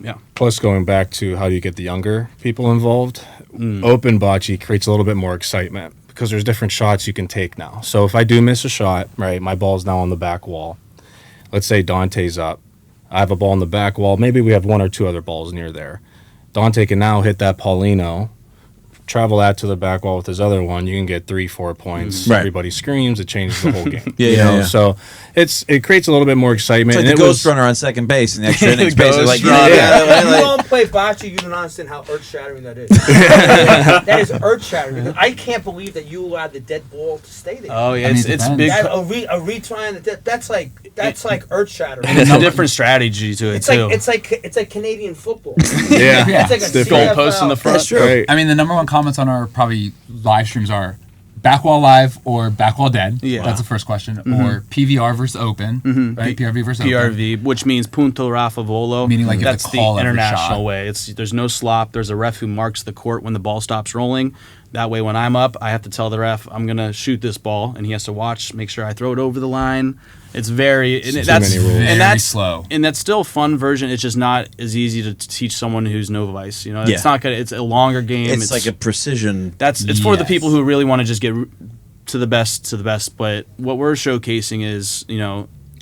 Yeah. Plus, going back to how do you get the younger people involved, open bocce creates a little bit more excitement because there's different shots you can take now. So if I do miss a shot, right, my ball's now on the back wall. Let's say Dante's up. I have a ball on the back wall. Maybe we have one or two other balls near there. Dante can now hit that Paulino, travel that to the back wall with his other one. You can get 3-4 points. Right. Everybody screams. It changes the whole game. Yeah, you yeah, know? yeah. So it creates a little bit more excitement. It's like and the it ghost was, runner on second base in the extra innings. The Basically, ghost like, runner. If you don't play bocce, you don't understand how earth-shattering that is. That is earth-shattering. I can't believe that you allowed the dead ball to stay there. Oh yeah, I mean, it's it big. That, a retry on the dead, that's like earth-shattering. It's a different strategy to it It's too. like it's like Canadian football. yeah. It's like a different. Goalpost in the CFL. front. That's true. Right. I mean, the number one comments on our probably live streams are backwall live or backwall dead. Yeah. That's the first question. Or PVR versus open, right? PRV versus open. PRV, which means punto raffavolo, Meaning, like, you have that's to the call every international shot. way. There's no slop. There's a ref who marks the court when the ball stops rolling. That way, when I'm up, I have to tell the ref I'm gonna shoot this ball, and he has to watch, make sure I throw it over the line. It's very too that's many rules. and Very that's slow. and that's still a fun version. It's just not as easy to teach someone who's novice. Yeah. It's not gonna. It's a longer game. It's like a precision. It's for the Yes. people who really want to just get to the best. But what we're showcasing is, this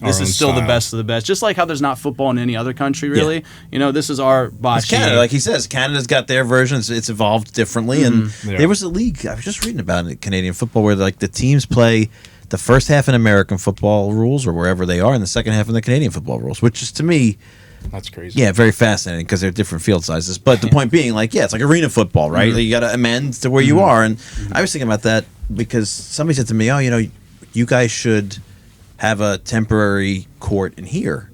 Our own is still the style. best of the best. Just like how there's not football in any other country, really. This is our bocce. It's Canada, like he says. Canada's got their version. It's evolved differently, and Yeah. there was a league I was just reading about in Canadian football where like the teams play the first half in American football rules or wherever they are, and the second half in the Canadian football rules, which is to me, That's crazy. yeah, very fascinating because they're different field sizes. But the point being, like, it's like arena football, right? Like, you got to amend to where you are, and I was thinking about that because somebody said to me, "Oh, you guys should have a temporary court in here."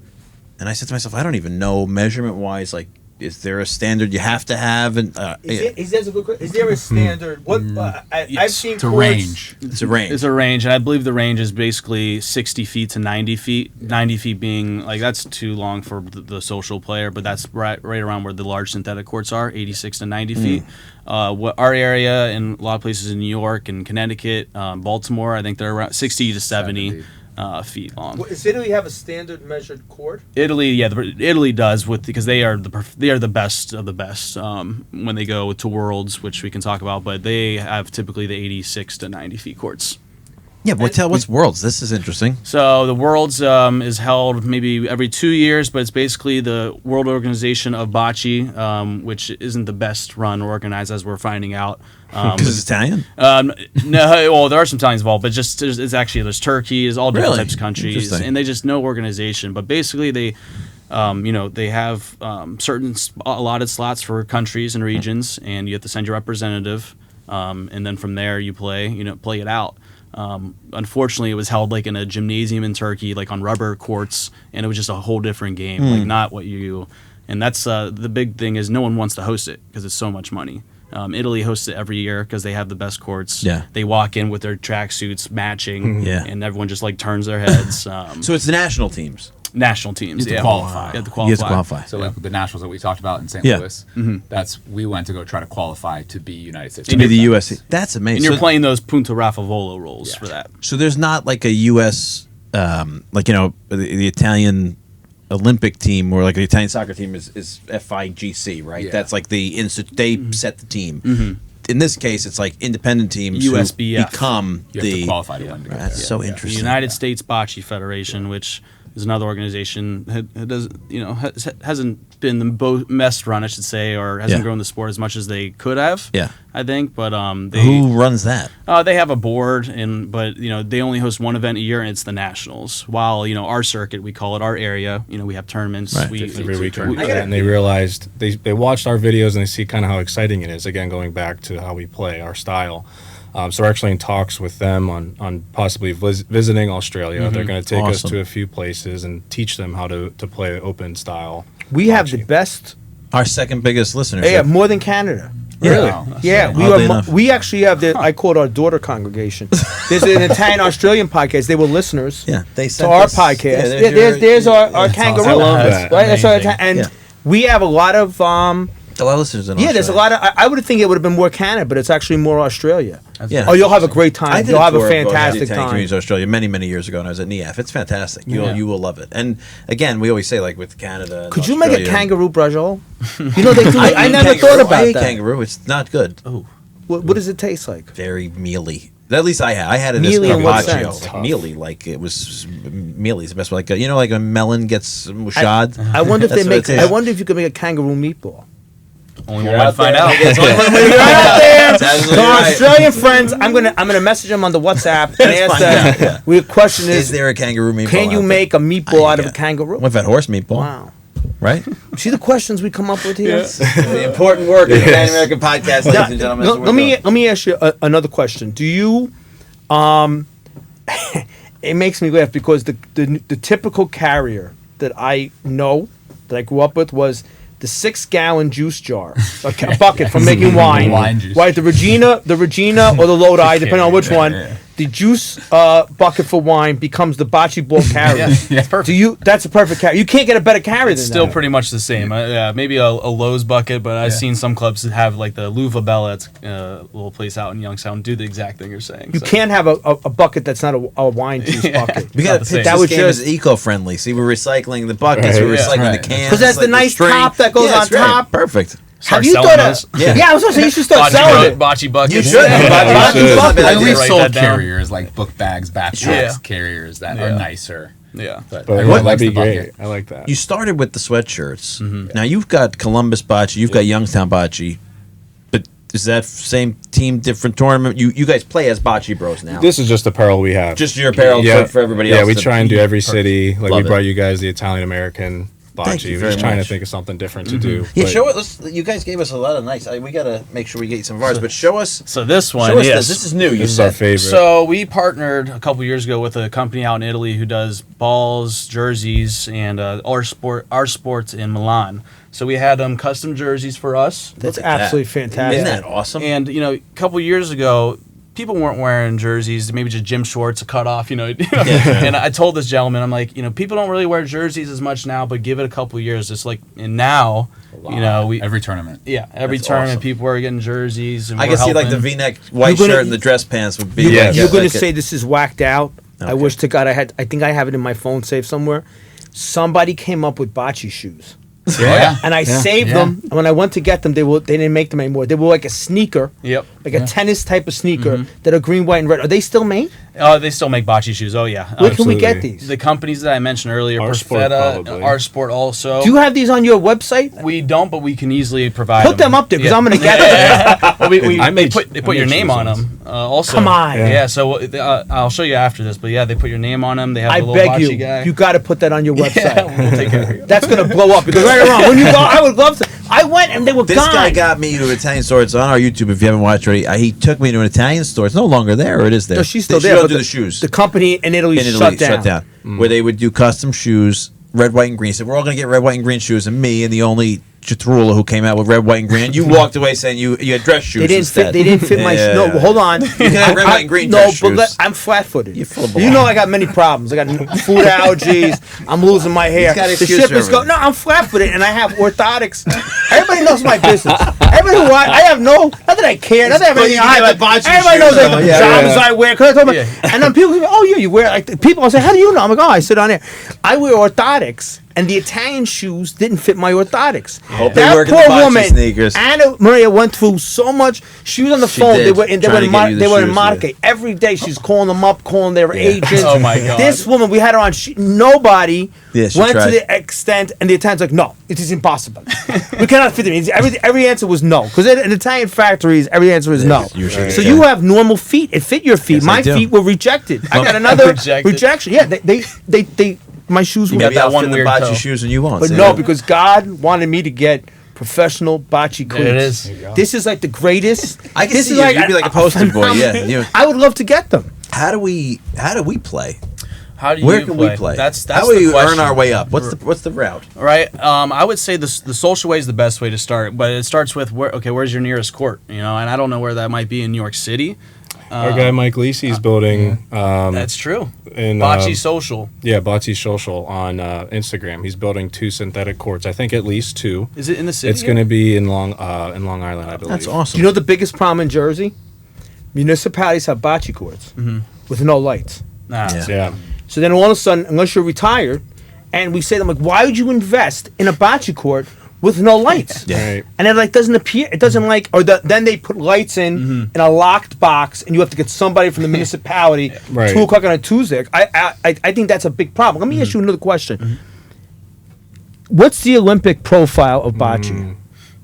And I said to myself, I don't even know measurement wise, like is there a standard you have to have? And Is there a standard? What I've seen to courts- range. it's a range. It's a range, and I believe the range is basically 60 feet to 90 feet. 90 feet being like that's too long for the social player, but that's right around where the large synthetic courts are, 86 to 90 feet. What our area and a lot of places in New York and Connecticut, Baltimore, I think they're around 60 to 70. Feet long. Does Italy have a standard measured court? Italy, Italy does because they are the best of the best when they go to Worlds, which we can talk about. But they have typically the 86 to 90 feet courts. Yeah, but what's Worlds? This is interesting. So the Worlds is held maybe every 2 years, but it's basically the World Organization of Bocce, which isn't the best run or organized as we're finding out. Because it's Italian? No, well, there are some Italians involved, but just there's Turkey, there's all different Really? types of countries, Interesting. and they just no organization. But basically, they they have certain allotted slots for countries and regions, and you have to send your representative, and then from there you play it out. Unfortunately, it was held like in a gymnasium in Turkey, like on rubber courts, and it was just a whole different game, like not what you. And that's the big thing is no one wants to host it because it's so much money. Italy hosts it every year because they have the best courts. Yeah. They walk in with their tracksuits matching, Yeah. and everyone just like turns their heads. So it's the national teams. National teams, You have to qualify. You have to You qualify. have to qualify. So like the nationals that we talked about in St. Yeah. Louis, we went to go try to qualify to be United States. To be the U.S. That's amazing. And you're So- playing those Punta Raffavolo rules for that. So there's not like a U.S. The Italian Olympic team or like the Italian soccer team is FIGC, right? Yeah. That's like they set the team. In this case, it's like independent teams who USBF. become You have to the. qualify to win. To get That's there. so The interesting. United States Bocce Federation, which is another organization that does hasn't been the best run, I should say, or hasn't Yeah. grown the sport as much as they could have. Yeah. I think, but Who runs that? they have a board, but they only host one event a year, and it's the nationals. While our circuit, we call it our area. We have tournaments. Right. Every weekend, I gotta- and they realized they watched our videos and they see kind of how exciting it is. Again, going back to how we play, our style. So we're actually in talks with them on possibly visiting Australia. They're going to take us Awesome. to a few places and teach them how to play open style. We have the best. Our second biggest listener. Yeah, more than Canada. Really? Wow. Yeah, Oddly enough. we actually have I call it our daughter congregation. There's an Italian Australian podcast. They were listeners. Yeah, they To sent our us- podcast. Yeah, there's our That's kangaroo. awesome. I love that. Right? That's our Amazing. and Yeah. we have a lot of A lot of listeners in there's a lot of I would think it would have been more Canada, but it's actually more Australia. Yeah. Oh, you'll have a great I time. did You'll have a tour of fantastic Italian time. communities in Australia many years ago, and I was at NIAF. It's fantastic. You will love it. And again, we always say like with Canada. and Could you make a Australia- kangaroo brajol? They do. I eat never kangaroo. thought I about ate that. kangaroo. It's not good. Oh, What does it taste like? very mealy. At least I had. I had it Mealy as in what carpaccio. sense? Like mealy, like it was mealy. Is the best way. Like like a melon gets mushad. I wonder if That's they what make. it I tastes. wonder if you could make a kangaroo meatball. Only one way to find out. It's only one way to You're find out out. there. That's absolutely To our right. Australian friends, I'm gonna message them on the WhatsApp and ask fine, them. yeah. We question Is is, there a kangaroo meatball? can you out make a meatball out of a there? kangaroo? We've had horse meatball, Wow. right? See the questions we come up with here. The important work of the Italian American podcast, ladies and gentlemen. No, let me ask you another question. Do you, it makes me laugh because the typical carrier that I know that I grew up with was the 6-gallon juice jar, a bucket for making wine. Wine juice. Right, the Regina or the Lodi, depending on which one. Yeah. The juice bucket for wine becomes the bocce ball carrier. It's perfect. That's a perfect carrier. You can't get a better carrier It's than still that. pretty much the same. Maybe a Lowe's bucket, but I've seen some clubs that have like the Luva Bella, it's a little place out in Youngstown, do the exact thing you're saying. You So- can't have a bucket that's not a wine juice bucket. We got to the pitch same. That this was game just- as eco-friendly. See, we're recycling the buckets, Right. we're Yeah. recycling Right. the cans. 'Cause that's the like nice string. top that goes Yeah, on it's great. top. Perfect. Start Have you selling thought those. of? Yeah. Yeah, I was gonna say you should start selling it. Bocce buckets. You should. Yeah. Bocce should. bucket. And Yeah. we've Write sold that down. carriers like book bags, batch Yeah. box carriers that Yeah. are nicer. Yeah. But But everyone that'd likes be the bucket. great. I like that. You started with the sweatshirts. Now you've got Columbus Bocce, you've got Youngstown Bocce, but is that same team, different tournament? You guys play as Bocce Bros now. This is just apparel we have. Just your apparel for everybody yeah, else. we try and do every city. Like Love we it. brought you guys the Italian American Thank you bocce. We're very just trying much. to think of something different to do. Yeah, But show it. You guys gave us a lot of nice. We gotta make sure we get some of ours. But show us. So this one, Show us yes. this is new. You this is our said. favorite. So we partnered a couple years ago with a company out in Italy who does balls, jerseys, and our sports in Milan. So we had custom jerseys for us. That's Look at that. absolutely fantastic. Isn't that awesome? And a couple years ago, people weren't wearing jerseys, maybe just gym shorts, a cutoff, And I told this gentleman, I'm like, people don't really wear jerseys as much now, but give it a couple years. It's like, and now, every tournament. every That's tournament, awesome. people are getting jerseys. And I we're can see like the helping. V-neck white You're gonna- shirt and the dress pants would be. Yes. like You're going like to say this is whacked out. I wish to God I think I have it in my phone saved somewhere. Somebody came up with bocce shoes. Yeah. And I saved Yeah. them. And when I went to get them, they didn't make them anymore. They were like a sneaker, Yep. like a tennis type of sneaker that are green, white, and red. Are they still made? They still make bocce shoes. Oh, yeah. Where can we get Absolutely. these? The companies that I mentioned earlier, Our Sport, Perfetta, probably. Our Sport also. Do you have these on your website? We don't, but we can easily provide Put them up there because Yeah. I'm going to get them. Well, they I put made your name shoes on once. them. Also, Come on. Yeah. So I'll show you after this, but yeah, they put your name on them. They have I the little beg bocce you, guy. you got to put that on your website. Yeah, we'll take care of it. That's going to blow up because right or wrong, when you go, I would love to. I went and they were This gone. guy got me to an Italian store. It's on our YouTube if you haven't watched already. He took me to an Italian store. It's no longer there, or it is there? No, she's still She there. don't but do the shoes. The company in Italy, In Italy, shut down. where they would do custom shoes, red, white, and green. So we're all going to get red, white, and green shoes, and me and the only Chitrula who came out with red, white, and green. You walked away saying you had dress shoes They didn't instead. fit. They didn't fit my. Yeah. No, hold on. You can have red, white, and green No, dress but shoes. I'm flat-footed. You're full of You baloney. know I got many problems. I got food allergies. I'm losing my hair. He's got The excuse shippers for go. everything. No, I'm flat-footed and I have orthotics. Everybody knows my business. Everybody who I have no. Not that I care. Not that I have But anything you to hide, get the but bocce everybody shoes, knows like though. the Yeah, pajamas yeah. I wear. 'Cause I talk about, and then people go, "Oh yeah, you wear like the people." I say, "How do you know?" I'm like, "Oh, I sit on there. I wear orthotics." And the Italian shoes didn't fit my orthotics. Hope they That work in the poor bocce woman, sneakers. Anna Maria, went through so much. She was on the She phone. did, They were in trying to get you the they were in shoes, Monica yeah. every day. She's calling them up, calling their agents. Oh, my God. This woman, we had her on. Nobody Yeah, she went tried. to the extent, and the Italians like, no, it is impossible. We cannot fit it. Every answer was no, because in Italian factories, every answer is no. usually, So yeah. you have normal feet. It fit your feet. Yes, I My do. feet were rejected. I got another Rejected. rejection. Yeah, they my shoes were. got Maybe that I'll one fit the weird bocce toe. shoes and you won't. But see? no, because God wanted me to get professional bocce cleats. There it is. This is like the greatest. I can this see is you. like You'd be like a poster boy. Yeah. You- I would love to get them. How do we play? How do you Where can we play? That's how the do we question. earn our way up? What's the route? Right. I would say the social way is the best way to start, but it starts with where's your nearest court? And I don't know where that might be in New York City. Our guy Mike Lisi's building. That's true. In Bocce Social. Yeah, Bocce Social on Instagram. He's building 2 synthetic courts. I think at least 2. Is it in the city? It's going to be in Long Island, I believe. That's Do awesome. you know the biggest problem in Jersey? Municipalities have bocce courts with no lights. Nah. Yeah. Yeah. So then all of a sudden, unless you're retired, and we say to them like, why would you invest in a bocce court with no lights? Right. And it like doesn't appear. It doesn't like. Then they put lights in a locked box, and you have to get somebody from the municipality Right. 2:00 on a Tuesday. I think that's a big problem. Let me ask you another question. What's the Olympic profile of bocce?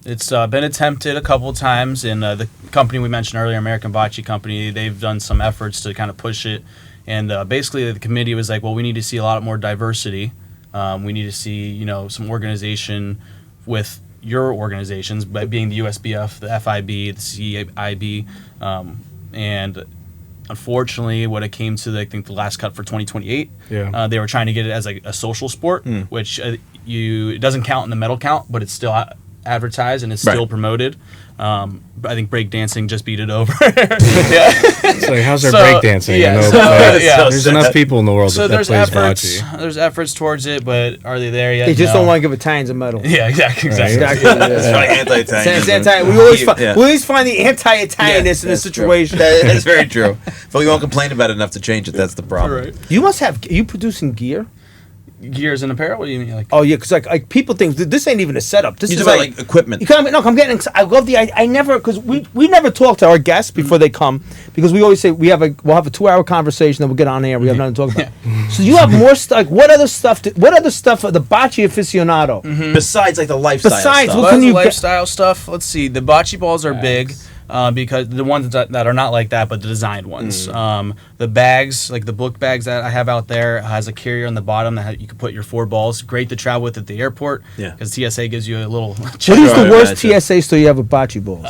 It's been attempted a couple times, and the company we mentioned earlier, American Bocce Company, they've done some efforts to kind of push it. And basically, the committee was like, well, we need to see a lot more diversity. We need to see, some organization with your organizations, by being the USBF, the FIB, the CIB, and unfortunately, when it came to I think the last cut for 2028, Yeah. they were trying to get it as like a social sport, which it doesn't count in the medal count, but it's still advertised and it's still Right. promoted. I think breakdancing just beat it over. It's like, how's our So, breakdancing? yeah, I know, so, but yeah. there's enough people in the world So that there's plays efforts. bocce. There's efforts towards it, but are they there yet? They just No. don't want to give Italians a medal. Yeah, exactly. Right. Exactly. It's like anti-Italian. It's anti- we always Yeah. we always find the anti-Italianness in this that's true. situation. That's very true. But we won't complain about it enough to change it. That's the problem. Right. You must have. Are you producing gear? Gears and apparel? What do you mean? Like, Oh yeah, because like people think this ain't even a setup. This You is talk about like equipment. You come, no, I'm getting. I love the. I never because we never talk to our guests before they come because we always say we'll have a 2-hour conversation then we'll get on air. We have nothing to talk about. So you have more stuff. Like, what other stuff? What other stuff for the bocce aficionado? Besides like the lifestyle Besides, stuff. what can you get- lifestyle stuff? Let's see. The bocce balls are big. because the ones that are not like that, but the designed ones. The bags, like the book bags that I have out there, has a carrier on the bottom that you can put your 4 balls. Great to travel with at the airport. Yeah. Because TSA gives you a little. What is the worst TSA store you have with bocce balls?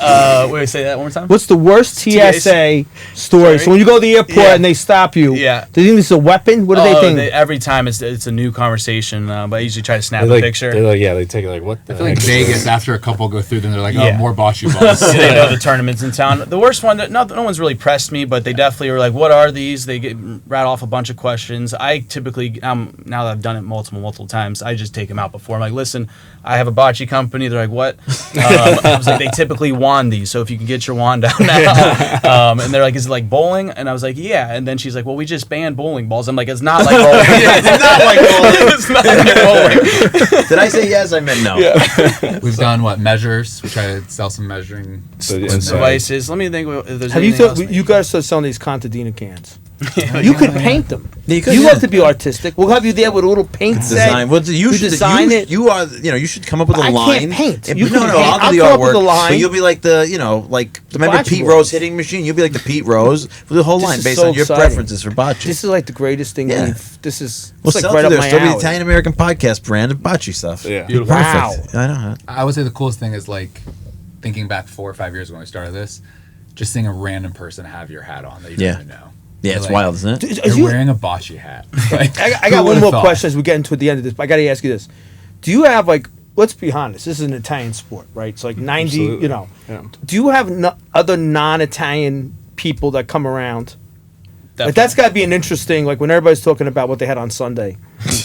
Wait, say that one more time. What's the worst TSA story? So when you go to the airport and they stop you, do you think it's a weapon? What do they think? Every time it's a new conversation, but I usually try to snap a picture. They take it like, what the I feel like heck is Vegas, this? after a couple go through them, they're like, Yeah. oh, more bocce balls. They know the tournaments in town. The worst one, no one's really pressed me, but they definitely were like, what are these? They rattle off a bunch of questions. I typically, now that I've done it multiple times, I just take them out before. I'm like, listen, I have a bocce company. They're like, what? I was like, they typically wand these, so if you can get your wand out now. And they're like, is it like bowling? And I was like, yeah. And then she's like, well, we just banned bowling balls. I'm like, it's not like bowling. It's not like bowling. It's not like bowling. Did I say yes? I meant no. We've done measures. We try to sell some measuring Devices. Let me think if there's Have you anything thought else. you guys start selling these Contadina cans? You could paint them. Yeah, you could, You yeah. love to be artistic. We'll have you there with a little paint set. Design. Well, you should design it. You are. You should come up with But a I line. can't paint. Yeah, You no, can no, paint. I'll I'll do the come up with artwork. a line. But you'll be like remember Bocce Pete Bros. Rose hitting machine? You'll be like the Pete Rose with the whole This line is based so on your exciting. preferences for bocce. This is like the greatest thing. Yeah. This is We'll it's like sell right through up there. my Still be the alley. Italian American podcast brand of bocce stuff. Yeah. Beautiful. Wow. Perfect. I know. I would say the coolest thing is like thinking back 4 or 5 years when we started this, just seeing a random person have your hat on that you Yeah. don't even know. Yeah, You're it's like, wild, isn't it? You're wearing a bocce hat. Like, I who got one would've more thought? question as we get into the end of this. But I got to ask you this: do you have let's be honest, this is an Italian sport, right? It's like 90. Absolutely. You know, Yeah. do you have other non-Italian people that come around? Like Definitely. that's got to be an interesting. Like when everybody's talking about what they had on Sunday,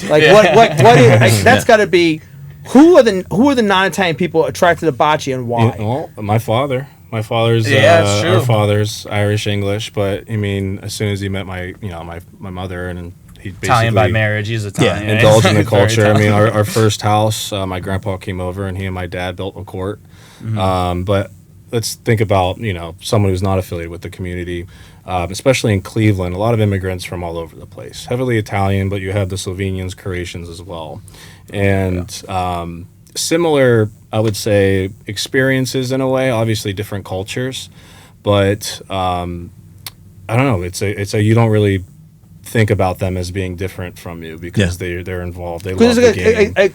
like Yeah. what is, like, that's got to be. Who are the non-Italian people attracted to bocce and why? Well, my father's Yeah, it's true. our father's Irish English, but I mean, as soon as he met my mother, and he basically Italian by marriage. He's Italian. indulged in the He's very culture. I mean, Italian. our first house, my grandpa came over and he and my dad built a court. But let's think about someone who's not affiliated with the community, especially in Cleveland. A lot of immigrants from all over the place, heavily Italian, but you have the Slovenians, Croatians as well, and similar, I would say, experiences in a way. Obviously, different cultures, but I don't know. It's a you don't really think about them as being different from you because they're involved. They love Because the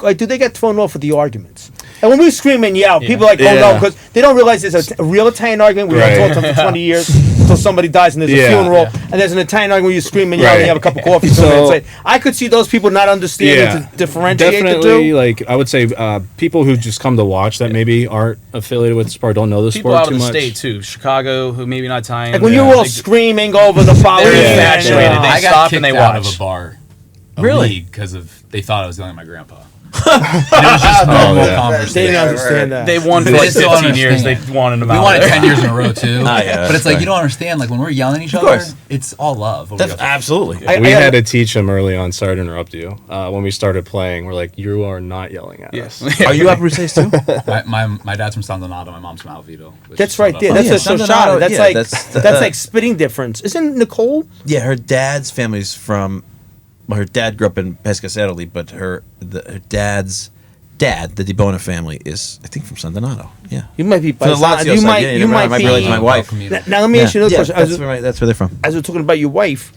game. do they get thrown off with the arguments? And when we scream and yell, people are like, oh no, Yeah. because they don't realize there's a real Italian argument. We Right. don't talk to them for 20 years until somebody dies and there's a Yeah. funeral. Yeah. And there's an Italian argument where you scream and yell and Right. you have a cup of coffee. 2 So- minutes later. I could see those people not understanding to differentiate Definitely, the two. like I would say, people who just come to watch that maybe aren't affiliated with the sport, don't know the People sport out too of the much. state too. Chicago, who maybe not Italian. Like when you're all screaming over the following. They're infatuated. They I got stop kicked and they out watch. of a bar. Really? Because they thought I was yelling at my grandpa. And it was just normal They conversation. didn't understand that. They won for They like just don't 15 years. They understand. wanted them We out. won it 10 years in a row too. yeah, but it's like right. you don't understand. Like when we're yelling at each other, course. it's all love. Over the- Absolutely. We had to teach them early on. Sorry to interrupt you. When we started playing, we're like, "You are not yelling at Yes. us." Are you Abruzzese too? my dad's from San Donato. My mom's from Alvito. which That's is right sort there. of- That's yeah, a San Shoshana. Donato, That's yeah, like that's- like spitting difference. Isn't Nicole? Yeah, her dad's family's from. Well, her dad grew up in Pescasseroli, but her dad's dad, the DiBona family, is I think from San Donato. Yeah, You might be. from the Lazio you side. might. Yeah, You might might be. relate to my wife. Now let me ask you another question. That's where they're from. As we're talking about your wife,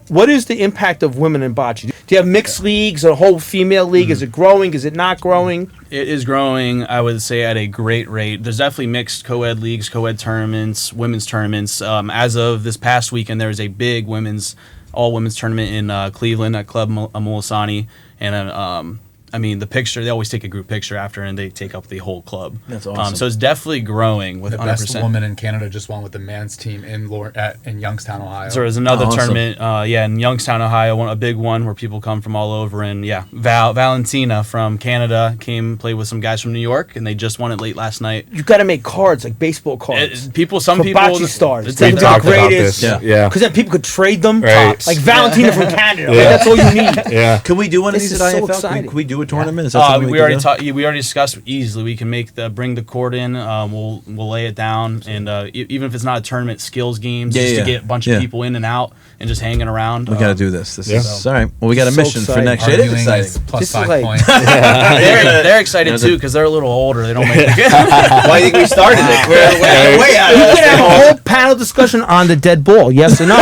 what is the impact of women in bocce? Do you have mixed leagues, a whole female league? Is it growing? Is it not growing? It is growing, I would say, at a great rate. There's definitely mixed co-ed leagues, co-ed tournaments, women's tournaments. As of this past weekend, there was a big all women's tournament in Cleveland at Club Molisani. And I mean, the picture, they always take a group picture after, and they take up the whole club. That's awesome. So it's definitely growing with The 100%. best woman in Canada just won with the men's team in Youngstown, Ohio. So there's another Awesome. tournament, in Youngstown, Ohio, a big one where people come from all over. And Valentina from Canada played with some guys from New York, and they just won it late last night. You got to make cards, like baseball cards. Some for people, bocce stars. it's They're like the talked about greatest. this. Yeah. Because then people could trade them. Right. Like Valentina from Canada. Like, Yeah. that's all you need. Yeah. Can we do one of This these is at so IFL? exciting. Can we do a tournament? Is that something we could already do? talked. We already discussed easily. We can bring the court in. We'll lay it down, and even if it's not a tournament, skills games, just to get a bunch of people in and out and just hanging around. We got to do this. This Yeah. is all right. Well, we got a So mission for exciting. next year. It is Arguing exciting. is plus This is 5 like- points. They're excited too because they're a little older. They don't make it. Why do you think we started it? We're way out. We could have a whole panel discussion on the dead ball. Yes or no?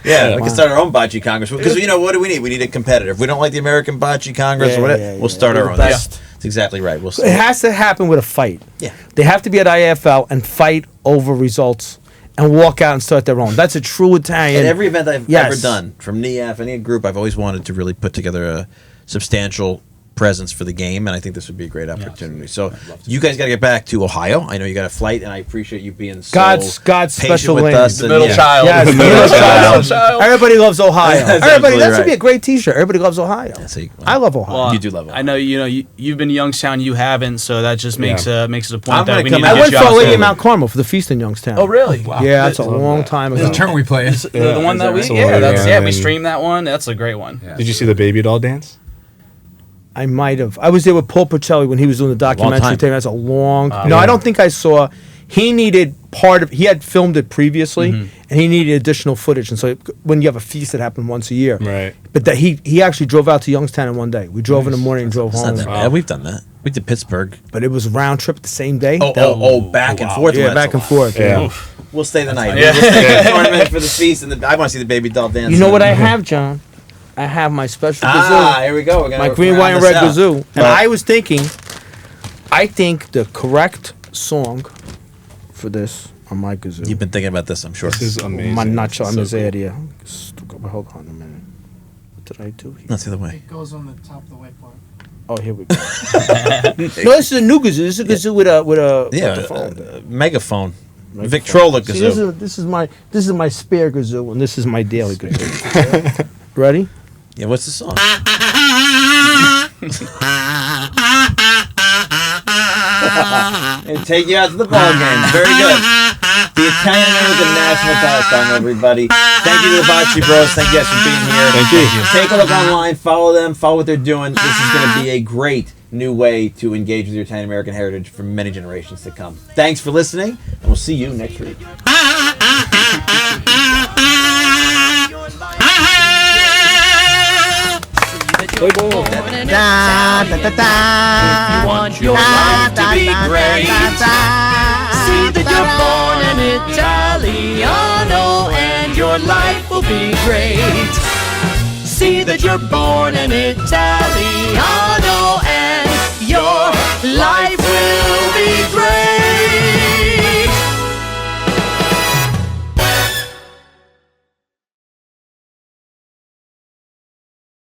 Yeah, we can start our own bocce congress because what do we need? We need a competitor. If we don't like the American bocce congress Yeah, or whatever, yeah, we'll yeah. start We're our the own. best. That's exactly right. We'll. It has to happen with a fight. Yeah. They have to be at IAFL and fight over results and walk out and start their own. That's a true Italian. At every event I've Yes. ever done, from NIAF, any group, I've always wanted to really put together a substantial presence for the game, and I think this would be a great opportunity. So you guys got to get back to Ohio. I know you got a flight, and I appreciate you being so God's patient special with lane. us. The and, middle child. Yes, Middle middle child. child. Everybody loves Ohio. That's Everybody. absolutely That should be right. a great T-shirt. Everybody loves Ohio. So you- I love Ohio. Well, You do love it. I know you've been to Youngstown. You haven't, so that just makes it a I'm point gonna that we come need to out- I get went you for out a lady there. in Mount Carmel for the feast in Youngstown. Oh, really? Yeah, that's a long time ago. The tournament we play in. The one that we That's the one, we and- streamed that one. That's a great one. Yeah. Did you see the baby doll dance? I might have. I was there with Paul Pacelli when he was doing the documentary. time. That's a long. No, I don't think I saw. He needed part of. He had filmed it previously, and he needed additional footage. And so when you have a feast that happened once a year, Right. But that he actually drove out to Youngstown in one day. We drove in the morning and drove It's not home. that bad. We've done that. We did Pittsburgh. But it was a round trip the same day. Back and forth. Yeah, Well, back that's and a lot. forth. Yeah. Yeah. We'll stay the night. Yeah. We'll stay the tournament for the feast, and I want to see the baby doll dance. You know what I have, John? I have my special Ah, kazoo, here we go. We're gonna my green, round white, and this red out. kazoo. And Well- I was thinking, I think the correct song for this on my kazoo. You've been thinking about this, I'm sure. This is amazing. Mannaggia This is so miseria. Hold on a minute. What did I do here? That's the other way. It goes on the top of the whiteboard. Oh, here we go. No, this is a new kazoo. This is a kazoo with a Yeah, megaphone. Victrola See, kazoo. this is my spare kazoo, and this is my daily kazoo. Ready? Yeah, what's the song? And take you out to the ball game. Very good. The Italian American national pastime, everybody. Thank you to the Bocce Bros. Thank you guys for being here. Thank you. Take a look online. Follow them. Follow what they're doing. This is going to be a great new way to engage with your Italian American heritage for many generations to come. Thanks for listening, and we'll see you next week. If you want your life to be great, see that you're born an Italiano and your life will be great. See that you're born an Italiano.